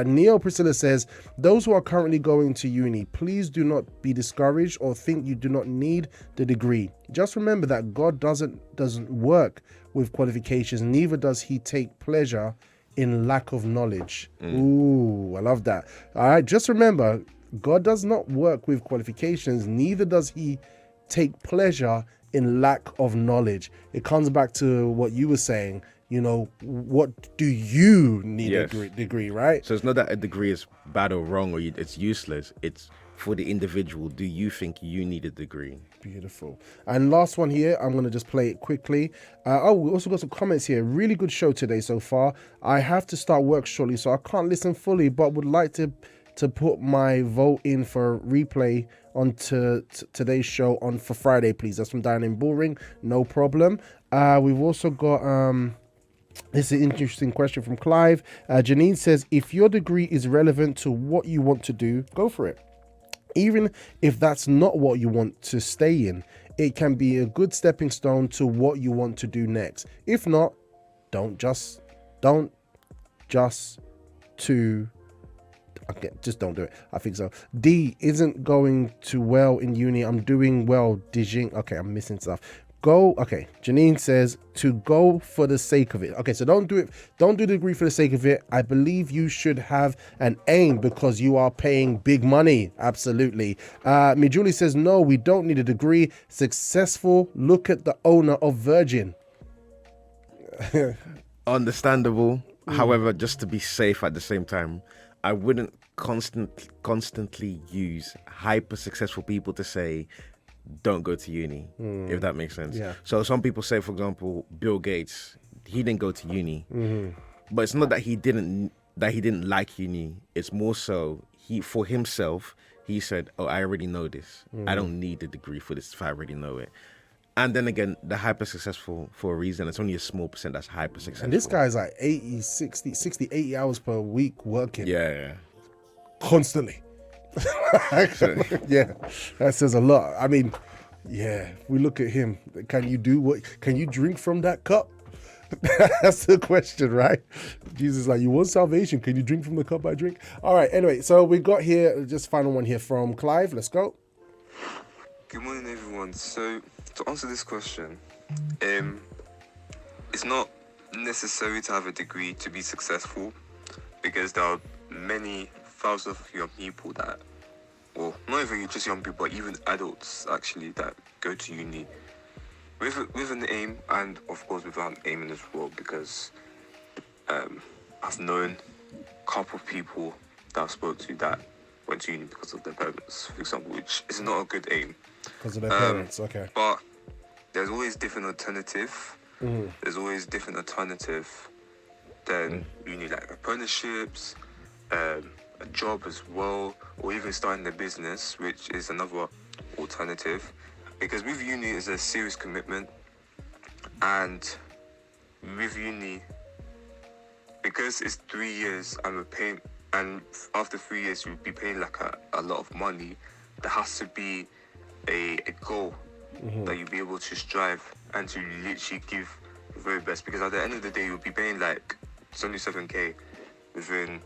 Neo Priscilla says, "Those who are currently going to uni, please do not be discouraged or think you do not need the degree. Just remember that God doesn't work with qualifications. Neither does He take pleasure in lack of knowledge." Ooh, I love that. All right, just remember, God does not work with qualifications, neither does He take pleasure in lack of knowledge. It comes back to what you were saying, you know, what do you need a degree, right? So it's not that a degree is bad or wrong or it's useless. It's for the individual. Do you think you need a degree? Beautiful. And last one here, I'm going to just play it quickly. We also got some comments here. Really good show today so far. I have to start work shortly, so I can't listen fully, but would like to put my vote in for replay on today's show on for Friday, please. That's from Diane in Bullring. No problem. We've also got this is an interesting question from Clive. Janine says, if your degree is relevant to what you want to do, go for it. Even if that's not what you want to stay in, it can be a good stepping stone to what you want to do next. If not, don't just don't do it. I think so. D isn't going too well in uni. I'm doing well, Dijing. Okay, I'm missing stuff. Janine says to go for the sake of it. Okay, so don't do the degree for the sake of it. I believe you should have an aim because you are paying big money. Absolutely. Mijuli says no, we don't need a degree. Successful. Look at the owner of Virgin. Understandable. However, just to be safe at the same time, I wouldn't constantly use hyper successful people to say don't go to uni, if that makes sense. Yeah. So some people say, for example, Bill Gates, he didn't go to uni, but it's not that he didn't like uni. It's more so for himself. He said, "Oh, I already know this. I don't need a degree for this if I already know it." And then again, the hyper successful for a reason. It's only a small percent that's hyper successful. And this guy's like 80 hours per week working. Yeah. Constantly. Yeah, that says a lot. I mean, yeah, we look at him. Can you drink from that cup? That's the question, right? Jesus is like, you want salvation? Can you drink from the cup I drink? All right, anyway, so we got here, just final one here from Clive. Let's go. Good morning, everyone. So, to answer this question, it's not necessary to have a degree to be successful, because there are many thousands of young people that, well, not even just young people, but even adults actually that go to uni with an aim, and of course without an aim in this world, because I've known a couple of people that I've spoke to that went to uni because of their parents, for example, which is not a good aim. Because of their parents, okay. But there's always different alternative. There's always different alternative than uni, like apprenticeships, a job as well, or even starting a business, which is another alternative. Because with uni is a serious commitment, and with uni, because it's 3 years and we're paying, and after 3 years you'll be paying like a lot of money, there has to be a goal that you'll be able to strive and to literally give the very best, because at the end of the day you'll be paying like 77k within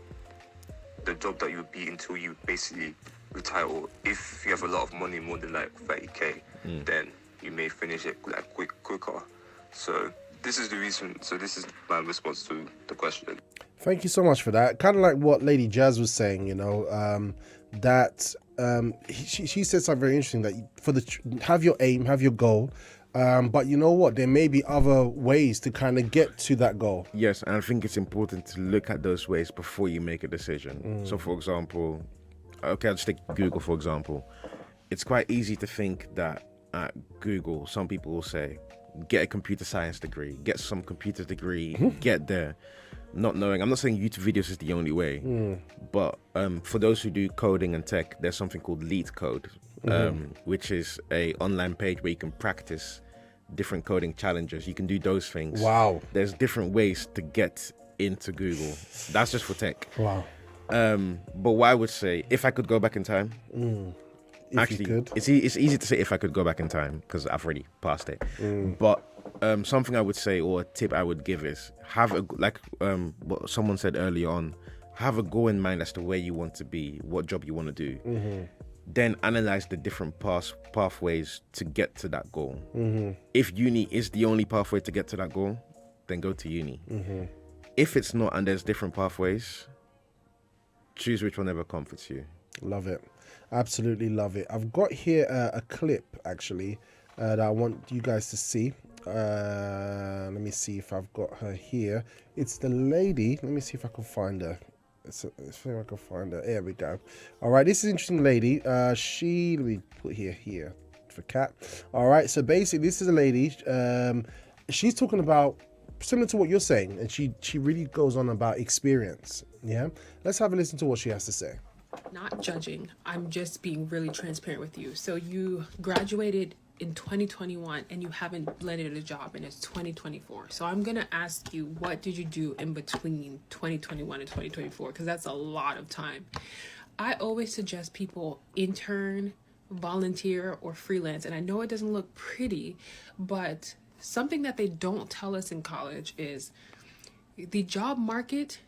the job that you'll be until you basically retire, or if you have a lot of money, more than like 30k, then you may finish it like quicker. So this is the reason. So this is my response to the question. Thank you so much for that. Kind of like what Lady Jazz was saying, you know, that she said something very interesting, that have your aim, have your goal, but you know what, there may be other ways to kind of get to that goal. Yes, and I think it's important to look at those ways before you make a decision. So for example, okay, I'll just take Google for example. It's quite easy to think that at Google, some people will say, get a computer science degree, get some computer degree, get there. Not knowing, I'm not saying YouTube videos is the only way, but for those who do coding and tech, there's something called Lead Code, which is a online page where you can practice different coding challenges. You can do those things. Wow. There's different ways to get into Google. That's just for tech. Wow. But what I would say, if I could go back in time, If you could. it's easy to say if I could go back in time because I've already passed it. But something I would say, or a tip I would give, is have what someone said earlier on, have a goal in mind as to where you want to be, what job you want to do. Then analyze the different pathways to get to that goal. If uni is the only pathway to get to that goal, then go to uni. If it's not and there's different pathways, choose which one ever comforts you. Love it. Absolutely love it. I've got here a clip, actually, that I want you guys to see. Let me see if I've got her here. It's the lady. Let me see if I can find her. Let's see if I can find her. There we go. All right, this is an interesting lady. Let me put here for Kat. All right, so basically, this is a lady. She's talking about similar to what you're saying, and she really goes on about experience. Yeah, let's have a listen to what she has to say. Not judging. I'm just being really transparent with you. So you graduated in 2021 and you haven't landed a job and it's 2024. So I'm going to ask you, what did you do in between 2021 and 2024? Because that's a lot of time. I always suggest people intern, volunteer, or freelance. And I know it doesn't look pretty, but something that they don't tell us in college is the job market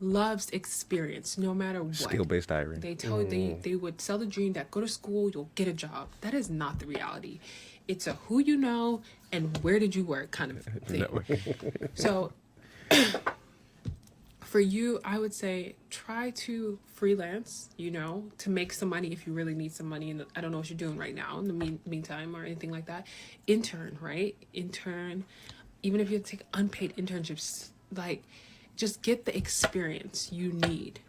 loves experience, no matter what. Skill-based hiring. They tell they would sell the dream that go to school, you'll get a job. That is not the reality. It's a who you know and where did you work kind of thing. So for you, I would say try to freelance, to make some money if you really need some money. And I don't know what you're doing right now in the meantime or anything like that. Intern, right? Intern, even if you take unpaid internships, just get the experience you need.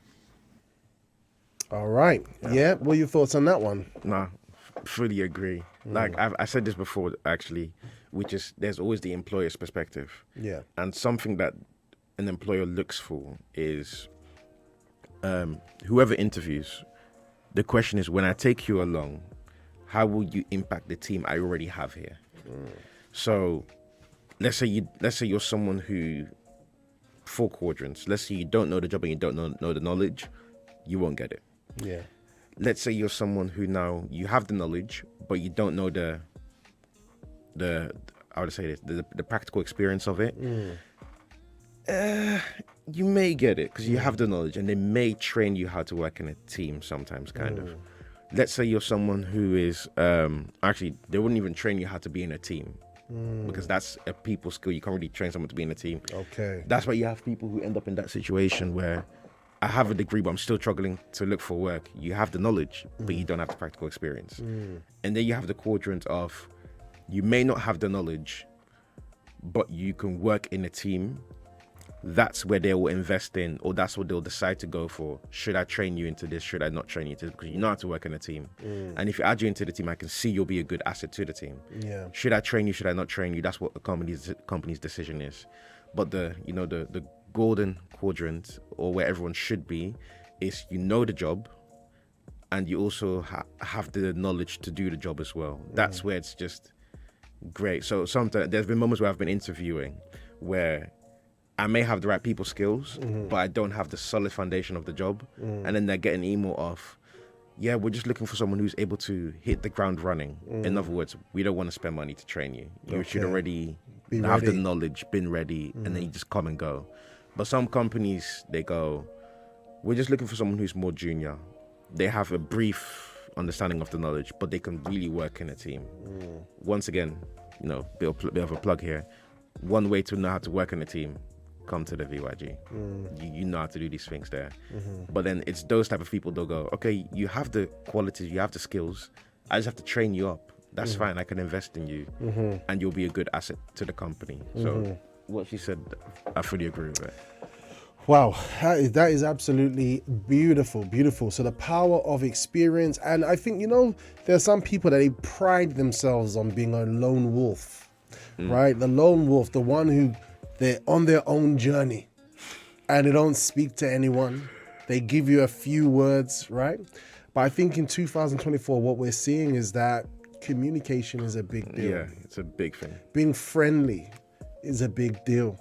All right. Yeah. What are your thoughts on that one? Nah, fully agree. Like I said this before, actually, which is there's always the employer's perspective. Yeah. And something that an employer looks for is whoever interviews, the question is, when I take you along, how will you impact the team I already have here? So let's say you're someone who, 4 quadrants. Let's say you don't know the job and you don't know the knowledge, you won't get it. Yeah. Let's say you're someone who now you have the knowledge, but you don't know the how would I say this, the practical experience of it. You may get it because you have the knowledge, and they may train you how to work in a team sometimes, kind of. Let's say you're someone who is actually they wouldn't even train you how to be in a team. Because that's a people skill. You can't really train someone to be in a team. Okay. That's why you have people who end up in that situation where I have a degree, but I'm still struggling to look for work. You have the knowledge, but you don't have the practical experience. And then you have the quadrant of you may not have the knowledge, but you can work in a team. That's where they will invest in, or that's what they'll decide to go for. Should I train you into this? Should I not train you into this? Because you know how to work in a team. And if you add you into the team, I can see you'll be a good asset to the team. Yeah. Should I train you? Should I not train you? That's what the company's decision is. But the golden quadrant, or where everyone should be, is the job, and you also have the knowledge to do the job as well. That's where it's just great. So sometimes there's been moments where I've been interviewing where I may have the right people skills, but I don't have the solid foundation of the job. And then they get an email of, yeah, we're just looking for someone who's able to hit the ground running. In other words, we don't want to spend money to train you. You should already have the knowledge, been ready, and then you just come and go. But some companies, they go, we're just looking for someone who's more junior. They have a brief understanding of the knowledge, but they can really work in a team. Once again, bit of a plug here. One way to know how to work in a team, come to the VYG. You know how to do these things there. But then it's those type of people, they'll go, okay, you have the qualities, you have the skills, I just have to train you up. That's fine, I can invest in you, and you'll be a good asset to the company. So what she said, I fully agree with it. Wow, that is absolutely beautiful. So the power of experience, and I think, there are some people that they pride themselves on being a lone wolf. right? The lone wolf, the one who they're on their own journey and they don't speak to anyone. They give you a few words, right? But I think in 2024, what we're seeing is that communication is a big deal. Yeah, it's a big thing. Being friendly is a big deal,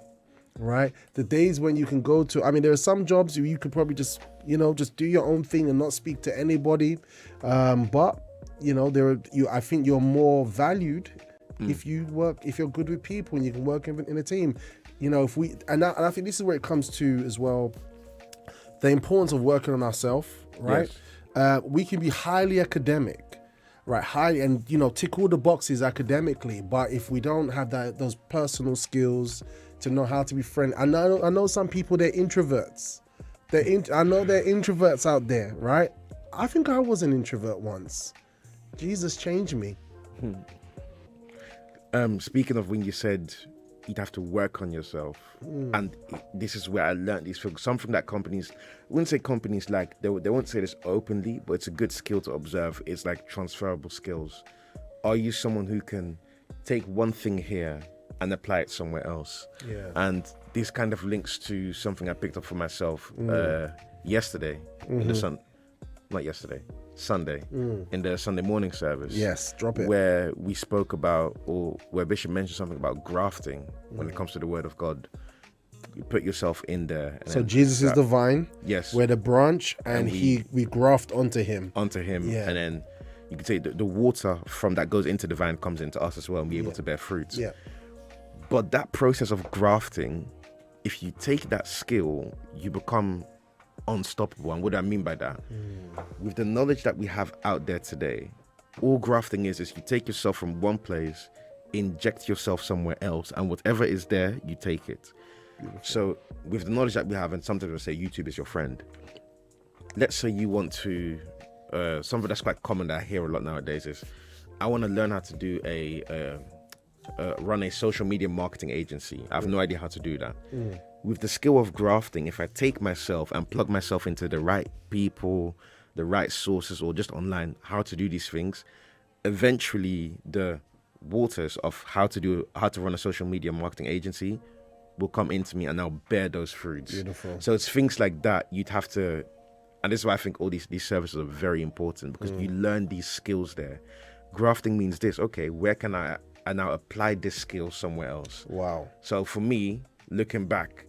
right? The days when you can go to, I mean, there are some jobs you could probably just, just do your own thing and not speak to anybody. But, I think you're more valued if you're good with people and you can work in a team. And I think this is where it comes to as well, the importance of working on ourselves, right? Yes. We can be highly academic, right? Highly, and tick all the boxes academically, but if we don't have those personal skills to know how to be friendly, I know some people, they're introverts. I know they're introverts out there, right? I think I was an introvert once. Jesus changed me. Speaking of when you said you'd have to work on yourself, and this is where I learned these things. Something that companies, I wouldn't say companies like, they won't say this openly, but it's a good skill to observe. It's like transferable skills. Are you someone who can take one thing here and apply it somewhere else? Yeah. And this kind of links to something I picked up for myself yesterday, Sunday, in the Sunday morning service. Yes, drop it. Where we spoke about, or where Bishop mentioned something about grafting when it comes to the Word of God. You put yourself in there. So Jesus is the vine. Yes. We're the branch, and we graft onto him. Yeah. And then you could say the water from that goes into the vine comes into us as well, and be able to bear fruit. Yeah. But that process of grafting, if you take that skill, you become unstoppable. And what do I mean by that? With the knowledge that we have out there today, all grafting is you take yourself from one place, inject yourself somewhere else, and whatever is there, you take it. Beautiful. So with the knowledge that we have, and sometimes I say YouTube is your friend. Let's say you want to, something that's quite common that I hear a lot nowadays is, I want to learn how to do run a social media marketing agency. I have no idea how to do that. With the skill of grafting, if I take myself and plug myself into the right people, the right sources, or just online, how to do these things, eventually the waters of how to run a social media marketing agency will come into me, and I'll bear those fruits. Beautiful. So it's things like that you'd have to, and this is why I think all these services are very important, because you learn these skills there. Grafting means this, okay, where can I now apply this skill somewhere else? Wow. So for me, looking back,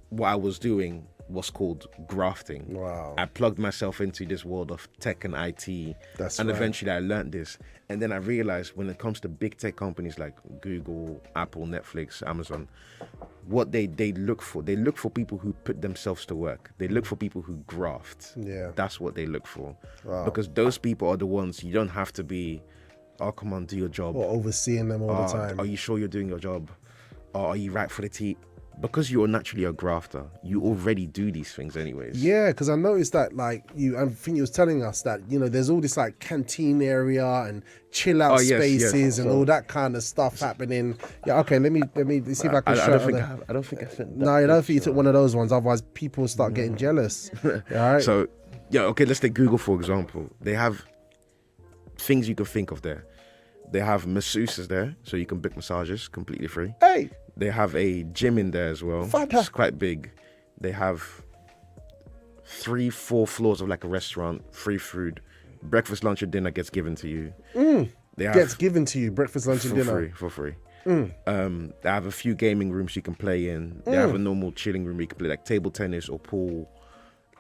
what I was doing was called grafting. Wow. I plugged myself into this world of tech and IT. Eventually I learned this. And then I realized when it comes to big tech companies like Google, Apple, Netflix, Amazon, what they look for people who put themselves to work. They look for people who graft. Yeah. That's what they look for. Wow. Because those people are the ones you don't have to be, oh, come on, do your job. Or overseeing them all the time. Are you sure you're doing your job? Or are you right for the team? Because you're naturally a grafter, you already do these things anyways. Yeah, because I noticed that, I think you was telling us that, there's all this canteen area and chill out spaces and all that kind of stuff happening. Yeah, okay, let me see if I can show it. I don't think I sent that. No, I don't think you took one of those ones, otherwise people start getting jealous. All right? So, okay, let's take Google for example. They have things you can think of there. They have masseuses there, so you can book massages completely free. Hey! They have a gym in there as well. It's quite big. They have 3-4 floors of a restaurant, free food. Breakfast, lunch, and dinner gets given to you. Gets given to you, breakfast, lunch, and dinner. For free. They have a few gaming rooms you can play in. They have a normal chilling room where you can play table tennis or pool.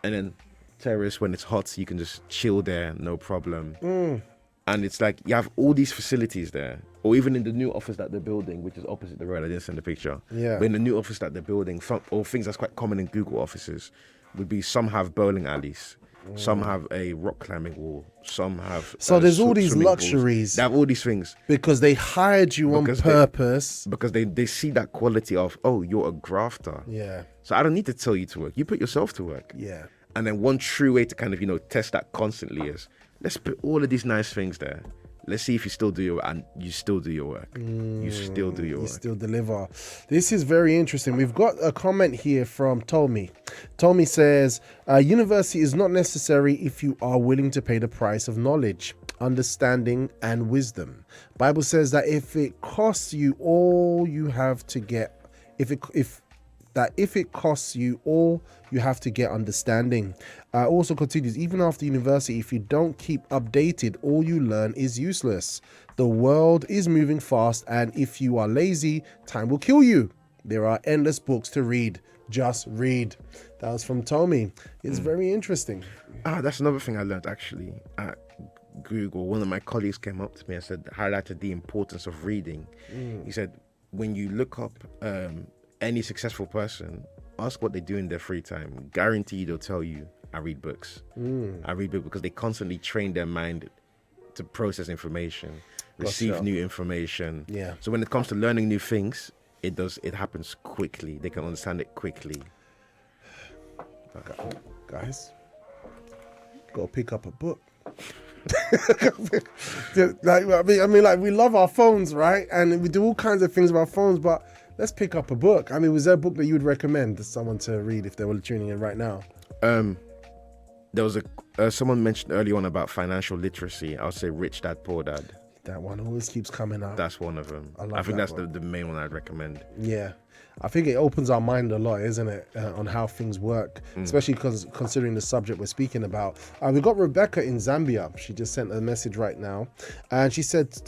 And then terrace, when it's hot, you can just chill there, no problem. And it's you have all these facilities there. Or even in the new office that they're building, which is opposite the road. I didn't send a picture. Yeah. But in the new office that they're building, or things that's quite common in Google offices, would be some have bowling alleys, some have a rock climbing wall, some have. So there's all these luxuries. They have all these things. Because they hired you on purpose. Because they see that quality of, oh, you're a grafter. Yeah. So I don't need to tell you to work. You put yourself to work. Yeah. And then one true way to kind of, test that constantly is, let's put all of these nice things there. Let's see if you still do your work, and you still do your work. You still do your work. You still deliver. This is very interesting. We've got a comment here from Tommy. Tommy says, university is not necessary if you are willing to pay the price of knowledge. understanding, and wisdom. Bible says that if it costs you all you have to get, if it costs you all you have to get understanding. Also continues, even after university, if you don't keep updated, all you learn is useless. The world is moving fast, and if you are lazy, time will kill you. There are endless books to read. Just read. That was from Tommy. It's very interesting. That's another thing I learned actually at Google. One of my colleagues came up to me and highlighted the importance of reading. He said, when you look up any successful person, ask what they do in their free time. Guaranteed they'll tell you, I read books. I read books because they constantly train their mind to process information, receive new information. Yeah. So when it comes to learning new things, it happens quickly. They can understand it quickly. Guys, go pick up a book. Like we love our phones, right? And we do all kinds of things with our phones, but let's pick up a book. I mean, was there a book that you would recommend to someone to read if they were tuning in right now? There was someone mentioned early on about financial literacy. I'll say Rich Dad Poor Dad. That one always keeps coming up. That's one of them. I think that's the main one I'd recommend. Yeah. I think it opens our mind a lot, isn't it, on how things work, especially considering the subject we're speaking about. We've got Rebecca in Zambia. She just sent a message right now, and she says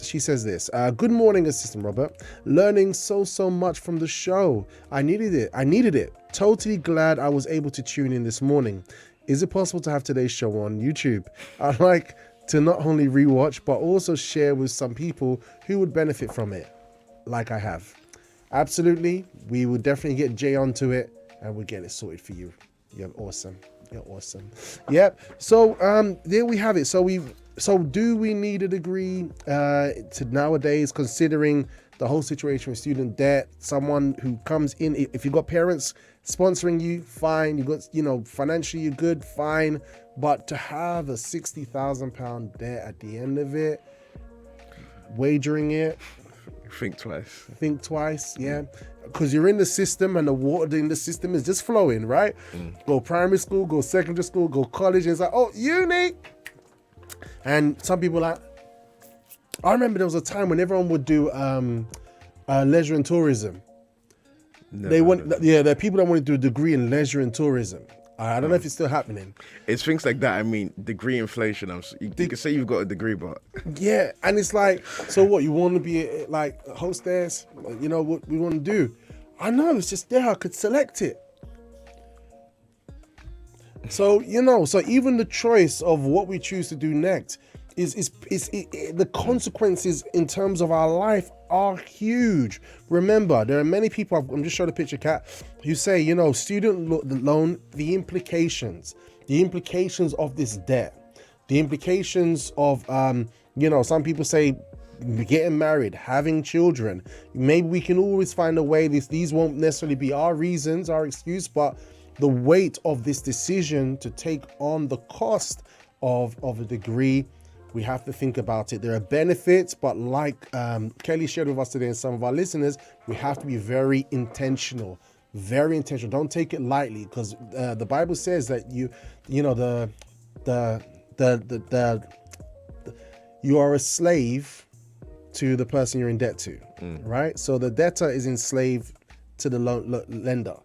this. Good morning, Assistant Robert. Learning so much from the show. I needed it. Totally glad I was able to tune in this morning. Is it possible to have today's show on YouTube? I'd like to not only rewatch, but also share with some people who would benefit from it, like I have. Absolutely. We will definitely get Jay onto it and we'll get it sorted for you. You're awesome. Yep. So there we have it. So do we need a degree to nowadays, considering the whole situation with student debt? Someone who comes in, if you've got parents sponsoring you, fine. You got, financially you're good, fine. But to have a £60,000 debt at the end of it, wagering it, Think twice, yeah. Because you're in the system and the water in the system is just flowing, right? Go primary school, go secondary school, go college, and it's like, oh, uni. And some people I remember there was a time when everyone would do leisure and tourism. There are people that want to do a degree in leisure and tourism. I don't know if it's still happening. It's things like that. I mean, degree inflation. You can say you've got a degree, but yeah, and it's like, so what? You want to be like a hostess? You know what we want to do? I know, it's just there. I could select it. So so even the choice of what we choose to do next is the consequences in terms of our life are huge. Remember, there are many people, I'm just showing a picture, Kat, who say, student loan, the implications of this debt, the implications of, some people say getting married, having children. Maybe we can always find a way. These won't necessarily be our reasons, our excuse, but the weight of this decision to take on the cost of a degree, we have to think about it. There are benefits, but like Kelly shared with us today and some of our listeners, we have to be very intentional. Very intentional. Don't take it lightly, because the Bible says that you are a slave to the person you're in debt to, right? So the debtor is enslaved to the lender.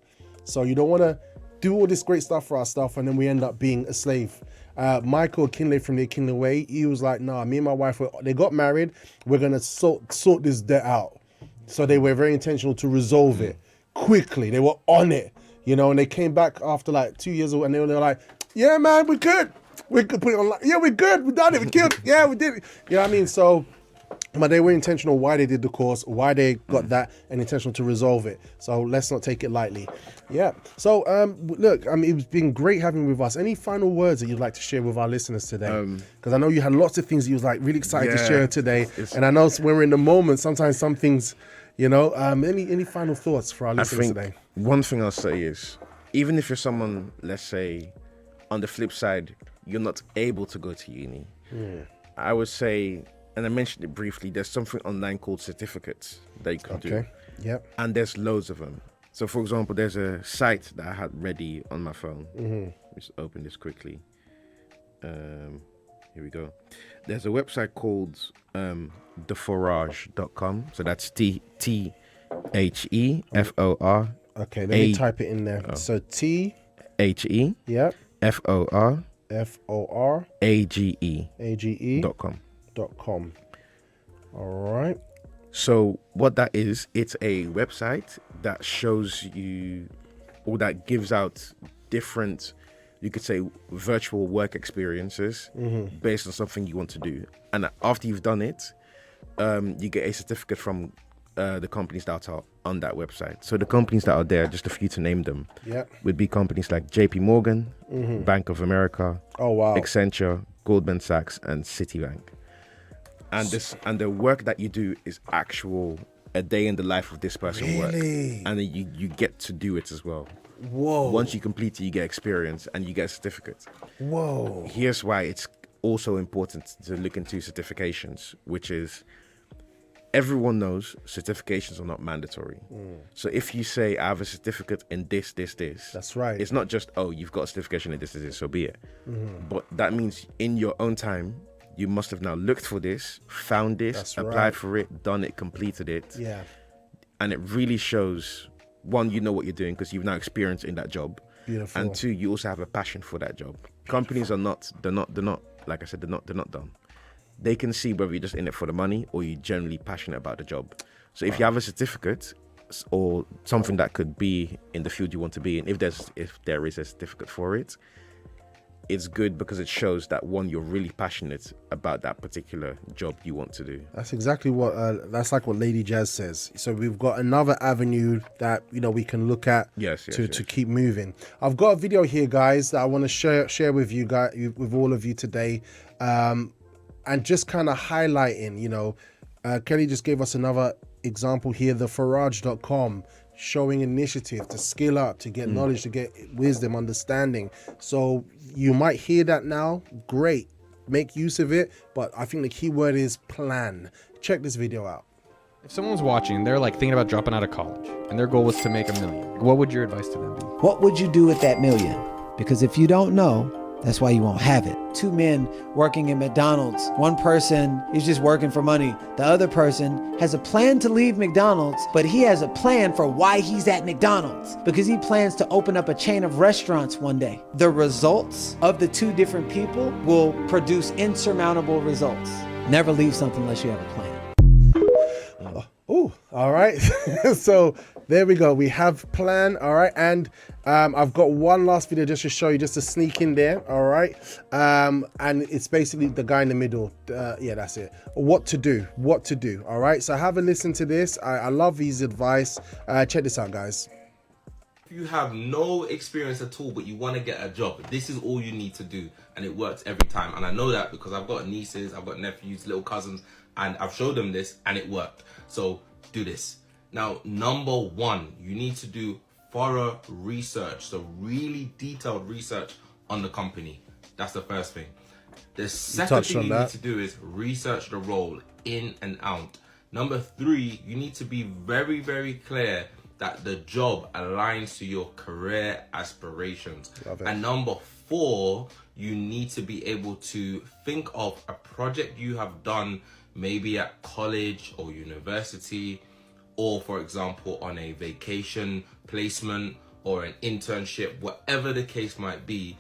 So you don't want to do all this great stuff for our stuff and then we end up being a slave. Michael Kinley from the Kinley Way, he was like, nah, me and my wife, they got married. We're going to sort this debt out. So they were very intentional to resolve it quickly. They were on it, and they came back after like 2 years and they were like, yeah, man, we good. We could put it on. Yeah, we're good. We done it. We killed it. Yeah, we did it. You know what I mean? So, but they were intentional why they did the course, why they got that, and intentional to resolve it. So let's not take it lightly. Yeah. So look, it's been great having you with us. Any final words that you'd like to share with our listeners today? Because I know you had lots of things you was like really excited to share today, and I know when we're in the moment, sometimes some things, any final thoughts for our listeners today? One thing I'll say is, even if you're someone, let's say, on the flip side, you're not able to go to uni, I would say, and I mentioned it briefly, there's something online called certificates that you can do. Yep. And there's loads of them. So, for example, there's a site that I had ready on my phone. Just open this quickly. Here we go. There's a website called theforage.com. So that's TheFor. Okay, let me type it in there. So THE. Yep. FOR. AGE. .com. .com. All right. So what that is, it's a website that shows you, or that gives out different, you could say, virtual work experiences based on something you want to do. And after you've done it, you get a certificate from the companies that are on that website. So the companies that are there, just a few to name them, would be companies like JP Morgan, Bank of America, Accenture, Goldman Sachs, and Citibank. And the work that you do is actual a day in the life of this person work, and then you get to do it as well. Whoa! Once you complete it, you get experience and you get a certificate. Whoa! Here's why it's also important to look into certifications, which is everyone knows certifications are not mandatory. So if you say I have a certificate in this, that's right. It's not just you've got a certification in this, so be it. But that means in your own time, you must have now looked for this, found this, applied for it, done it, completed it. Yeah. And it really shows, one, you know what you're doing because you've now experienced in that job. Beautiful. And two, you also have a passion for that job. Companies are not, they're not, like I said, they're not dumb. They can see whether you're just in it for the money or you're generally passionate about the job. So if you have a certificate or something that could be in the field you want to be in, if there is a certificate for it, it's good because it shows that, one, you're really passionate about that particular job you want to do. That's exactly what that's like what Lady Jazz says. So we've got another avenue that we can look at to keep moving. I've got a video here, guys, that I want to share with you guys, with all of you today, and just kind of highlighting. Kelly just gave us another example here, theforage.com, showing initiative to skill up, to get knowledge, to get wisdom, understanding. So you might hear that now. Great, make use of it. But I think the key word is plan. Check this video out. If someone's watching, they're like thinking about dropping out of college and their goal was to make $1 million, what would your advice to them be? What would you do with that $1 million? Because if you don't know, that's why you won't have it. 2 men working in McDonald's. One person is just working for money. The other person has a plan to leave McDonald's, but he has a plan for why he's at McDonald's, because he plans to open up a chain of restaurants one day. The results of the 2 different people will produce insurmountable results. Never leave something unless you have a plan. Oh, all right. So there we go. We have plan. All right. And I've got one last video just to show you, just to sneak in there. All right. And it's basically the guy in the middle. Yeah, that's it. What to do. All right. So have a listen to this. I love his advice. Check this out, guys. If you have no experience at all, but you want to get a job, this is all you need to do. And it works every time. And I know that because I've got nieces, I've got nephews, little cousins, and I've showed them this and it worked. So do this. Now, number 1, you need to do thorough research. So really detailed research on the company. That's the first thing. The second thing you need to do is research the role in and out. Number 3, you need to be very, very clear that the job aligns to your career aspirations. And number 4, you need to be able to think of a project you have done maybe at college or university, or for example on a vacation placement or an internship, whatever the case might be.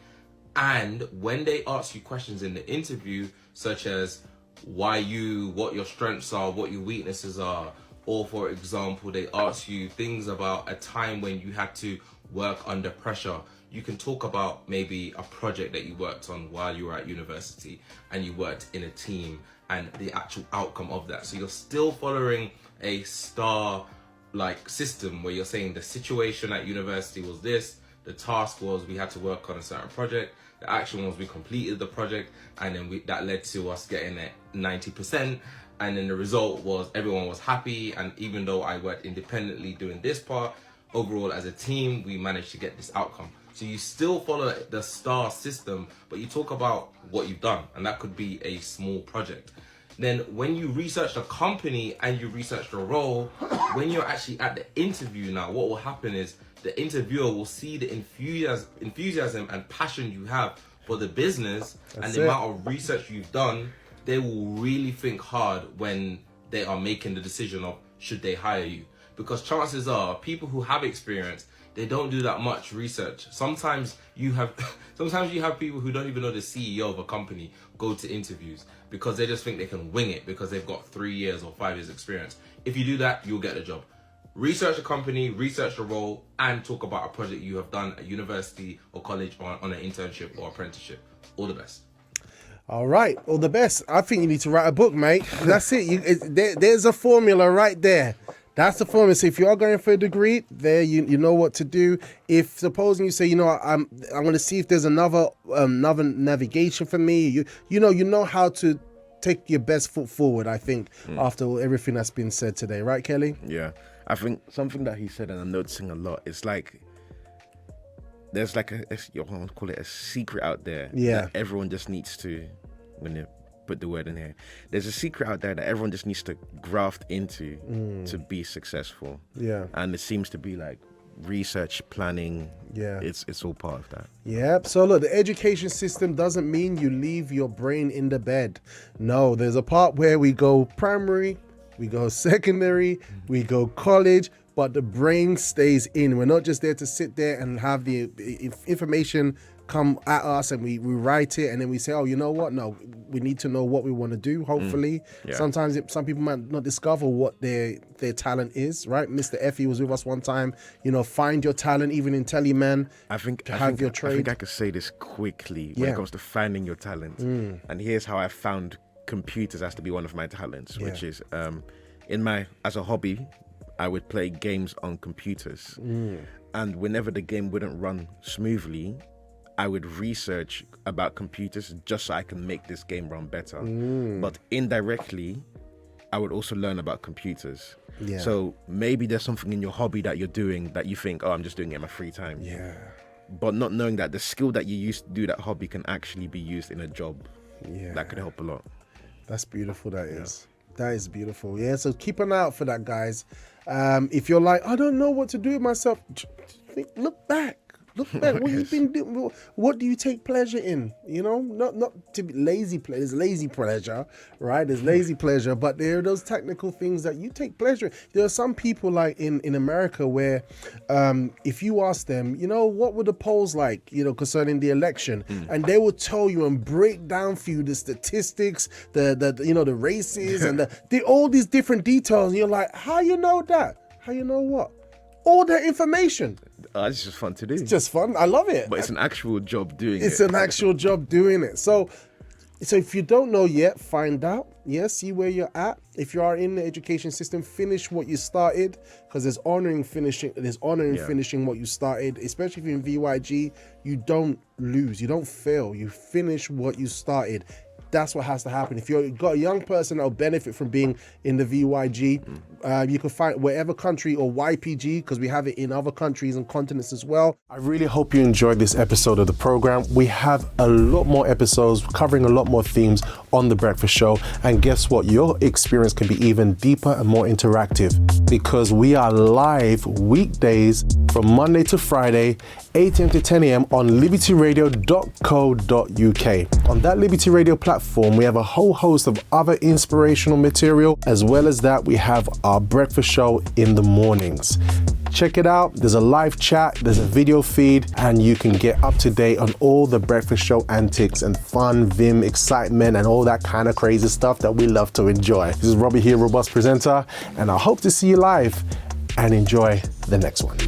And when they ask you questions in the interview, such as what your strengths are, what your weaknesses are, or for example they ask you things about a time when you had to work under pressure, you can talk about maybe a project that you worked on while you were at university and you worked in a team and the actual outcome of that. So you're still following a STAR like system where you're saying the situation at university was this, the task was we had to work on a certain project, the action was we completed the project, and then that led to us getting at 90%, and then the result was everyone was happy. And even though I worked independently doing this part, overall as a team we managed to get this outcome. So you still follow the STAR system, but you talk about what you've done, and that could be a small project. Then when you research the company and you research the role, when you're actually at the interview now, what will happen is the interviewer will see the enthusiasm and passion you have For the business That's and the it. amount of research you've done, they will really think hard when they are making the decision of should they hire you. Because chances are, people who have experience, they don't do that much research. Sometimes you have people who don't even know the CEO of a company go to interviews because they just think they can wing it because they've got 3 years or 5 years experience. If you do that, you'll get the job. Research a company, research the role, and talk about a project you have done at university or college or on an internship or apprenticeship. All the best. All right, all the best. I think you need to write a book, mate. That's it. There's a formula right there. That's the formula. So if you are going for a degree, there you know what to do. If supposing you say, you know, I'm going to see if there's another navigation for me. You know how to take your best foot forward. I think after everything that's been said today, right, Kelly? Yeah, I think something that he said, and I'm noticing a lot, is like there's like I want to call it a secret out there. Yeah. That everyone just needs to, when you put the word in here, there's a secret out there that everyone just needs to graft into to be successful. Yeah. And it seems to be like research, planning. Yeah. It's all part of that. Yep. So look, the education system doesn't mean you leave your brain in the bed. No, there's a part where we go primary, we go secondary, we go college, but the brain stays in. We're not just there to sit there and have the information come at us and we write it and then we say, oh, you know what? No, we need to know what we want to do, hopefully. Yeah. Sometimes some people might not discover what their talent is, right? Mr. Effie was with us one time. You know, find your talent, even in Teleman. I think your I trade. think I could say this quickly when it comes to finding your talent. And here's how I found computers as to be one of my talents, which is as a hobby, I would play games on computers. And whenever the game wouldn't run smoothly, I would research about computers just so I can make this game run better. But indirectly, I would also learn about computers. Yeah. So maybe there's something in your hobby that you're doing that you think, oh, I'm just doing it in my free time. Yeah. But not knowing that the skill that you used to do that hobby can actually be used in a job. Yeah. That could help a lot. That's beautiful, that is. That is beautiful. Yeah, so keep an eye out for that, guys. If you're like, I don't know what to do with myself, look back. Look back. What you've been doing? What do you take pleasure in? You know, not to be lazy. There's lazy pleasure, right? There's lazy pleasure, but there are those technical things that you take pleasure in. There are some people like in America where, if you ask them, you know, what were the polls like, you know, concerning the election, and they will tell you and break down for you the statistics, the you know, the races and all these different details. And you're like, how you know that? How you know what? All that information. It's just fun to do. It's just fun. I love it. But it's an actual job doing it. It's an actual job doing it. So if you don't know yet, find out. Yeah, see where you're at. If you are in the education system, finish what you started, because there's honor in finishing what you started. Especially if you're in VYG, you don't lose. You don't fail. You finish what you started. That's what has to happen. If you've got a young person that will benefit from being in the VYG, you can find wherever country, or YPG, because we have it in other countries and continents as well. I really hope you enjoyed this episode of the program. We have a lot more episodes covering a lot more themes on The Breakfast Show. And guess what? Your experience can be even deeper and more interactive, because we are live weekdays from Monday to Friday, 8 a.m. to 10 a.m. on libertyradio.co.uk. On that Liberty Radio platform, we have a whole host of other inspirational material. As well as that, we have our breakfast show in the mornings. Check it out. There's a live chat, there's a video feed, and you can get up to date on all the breakfast show antics and fun, vim, excitement, and all that kind of crazy stuff that we love to enjoy. This is Robbie here, Robust Presenter, and I hope to see you live, and enjoy the next one.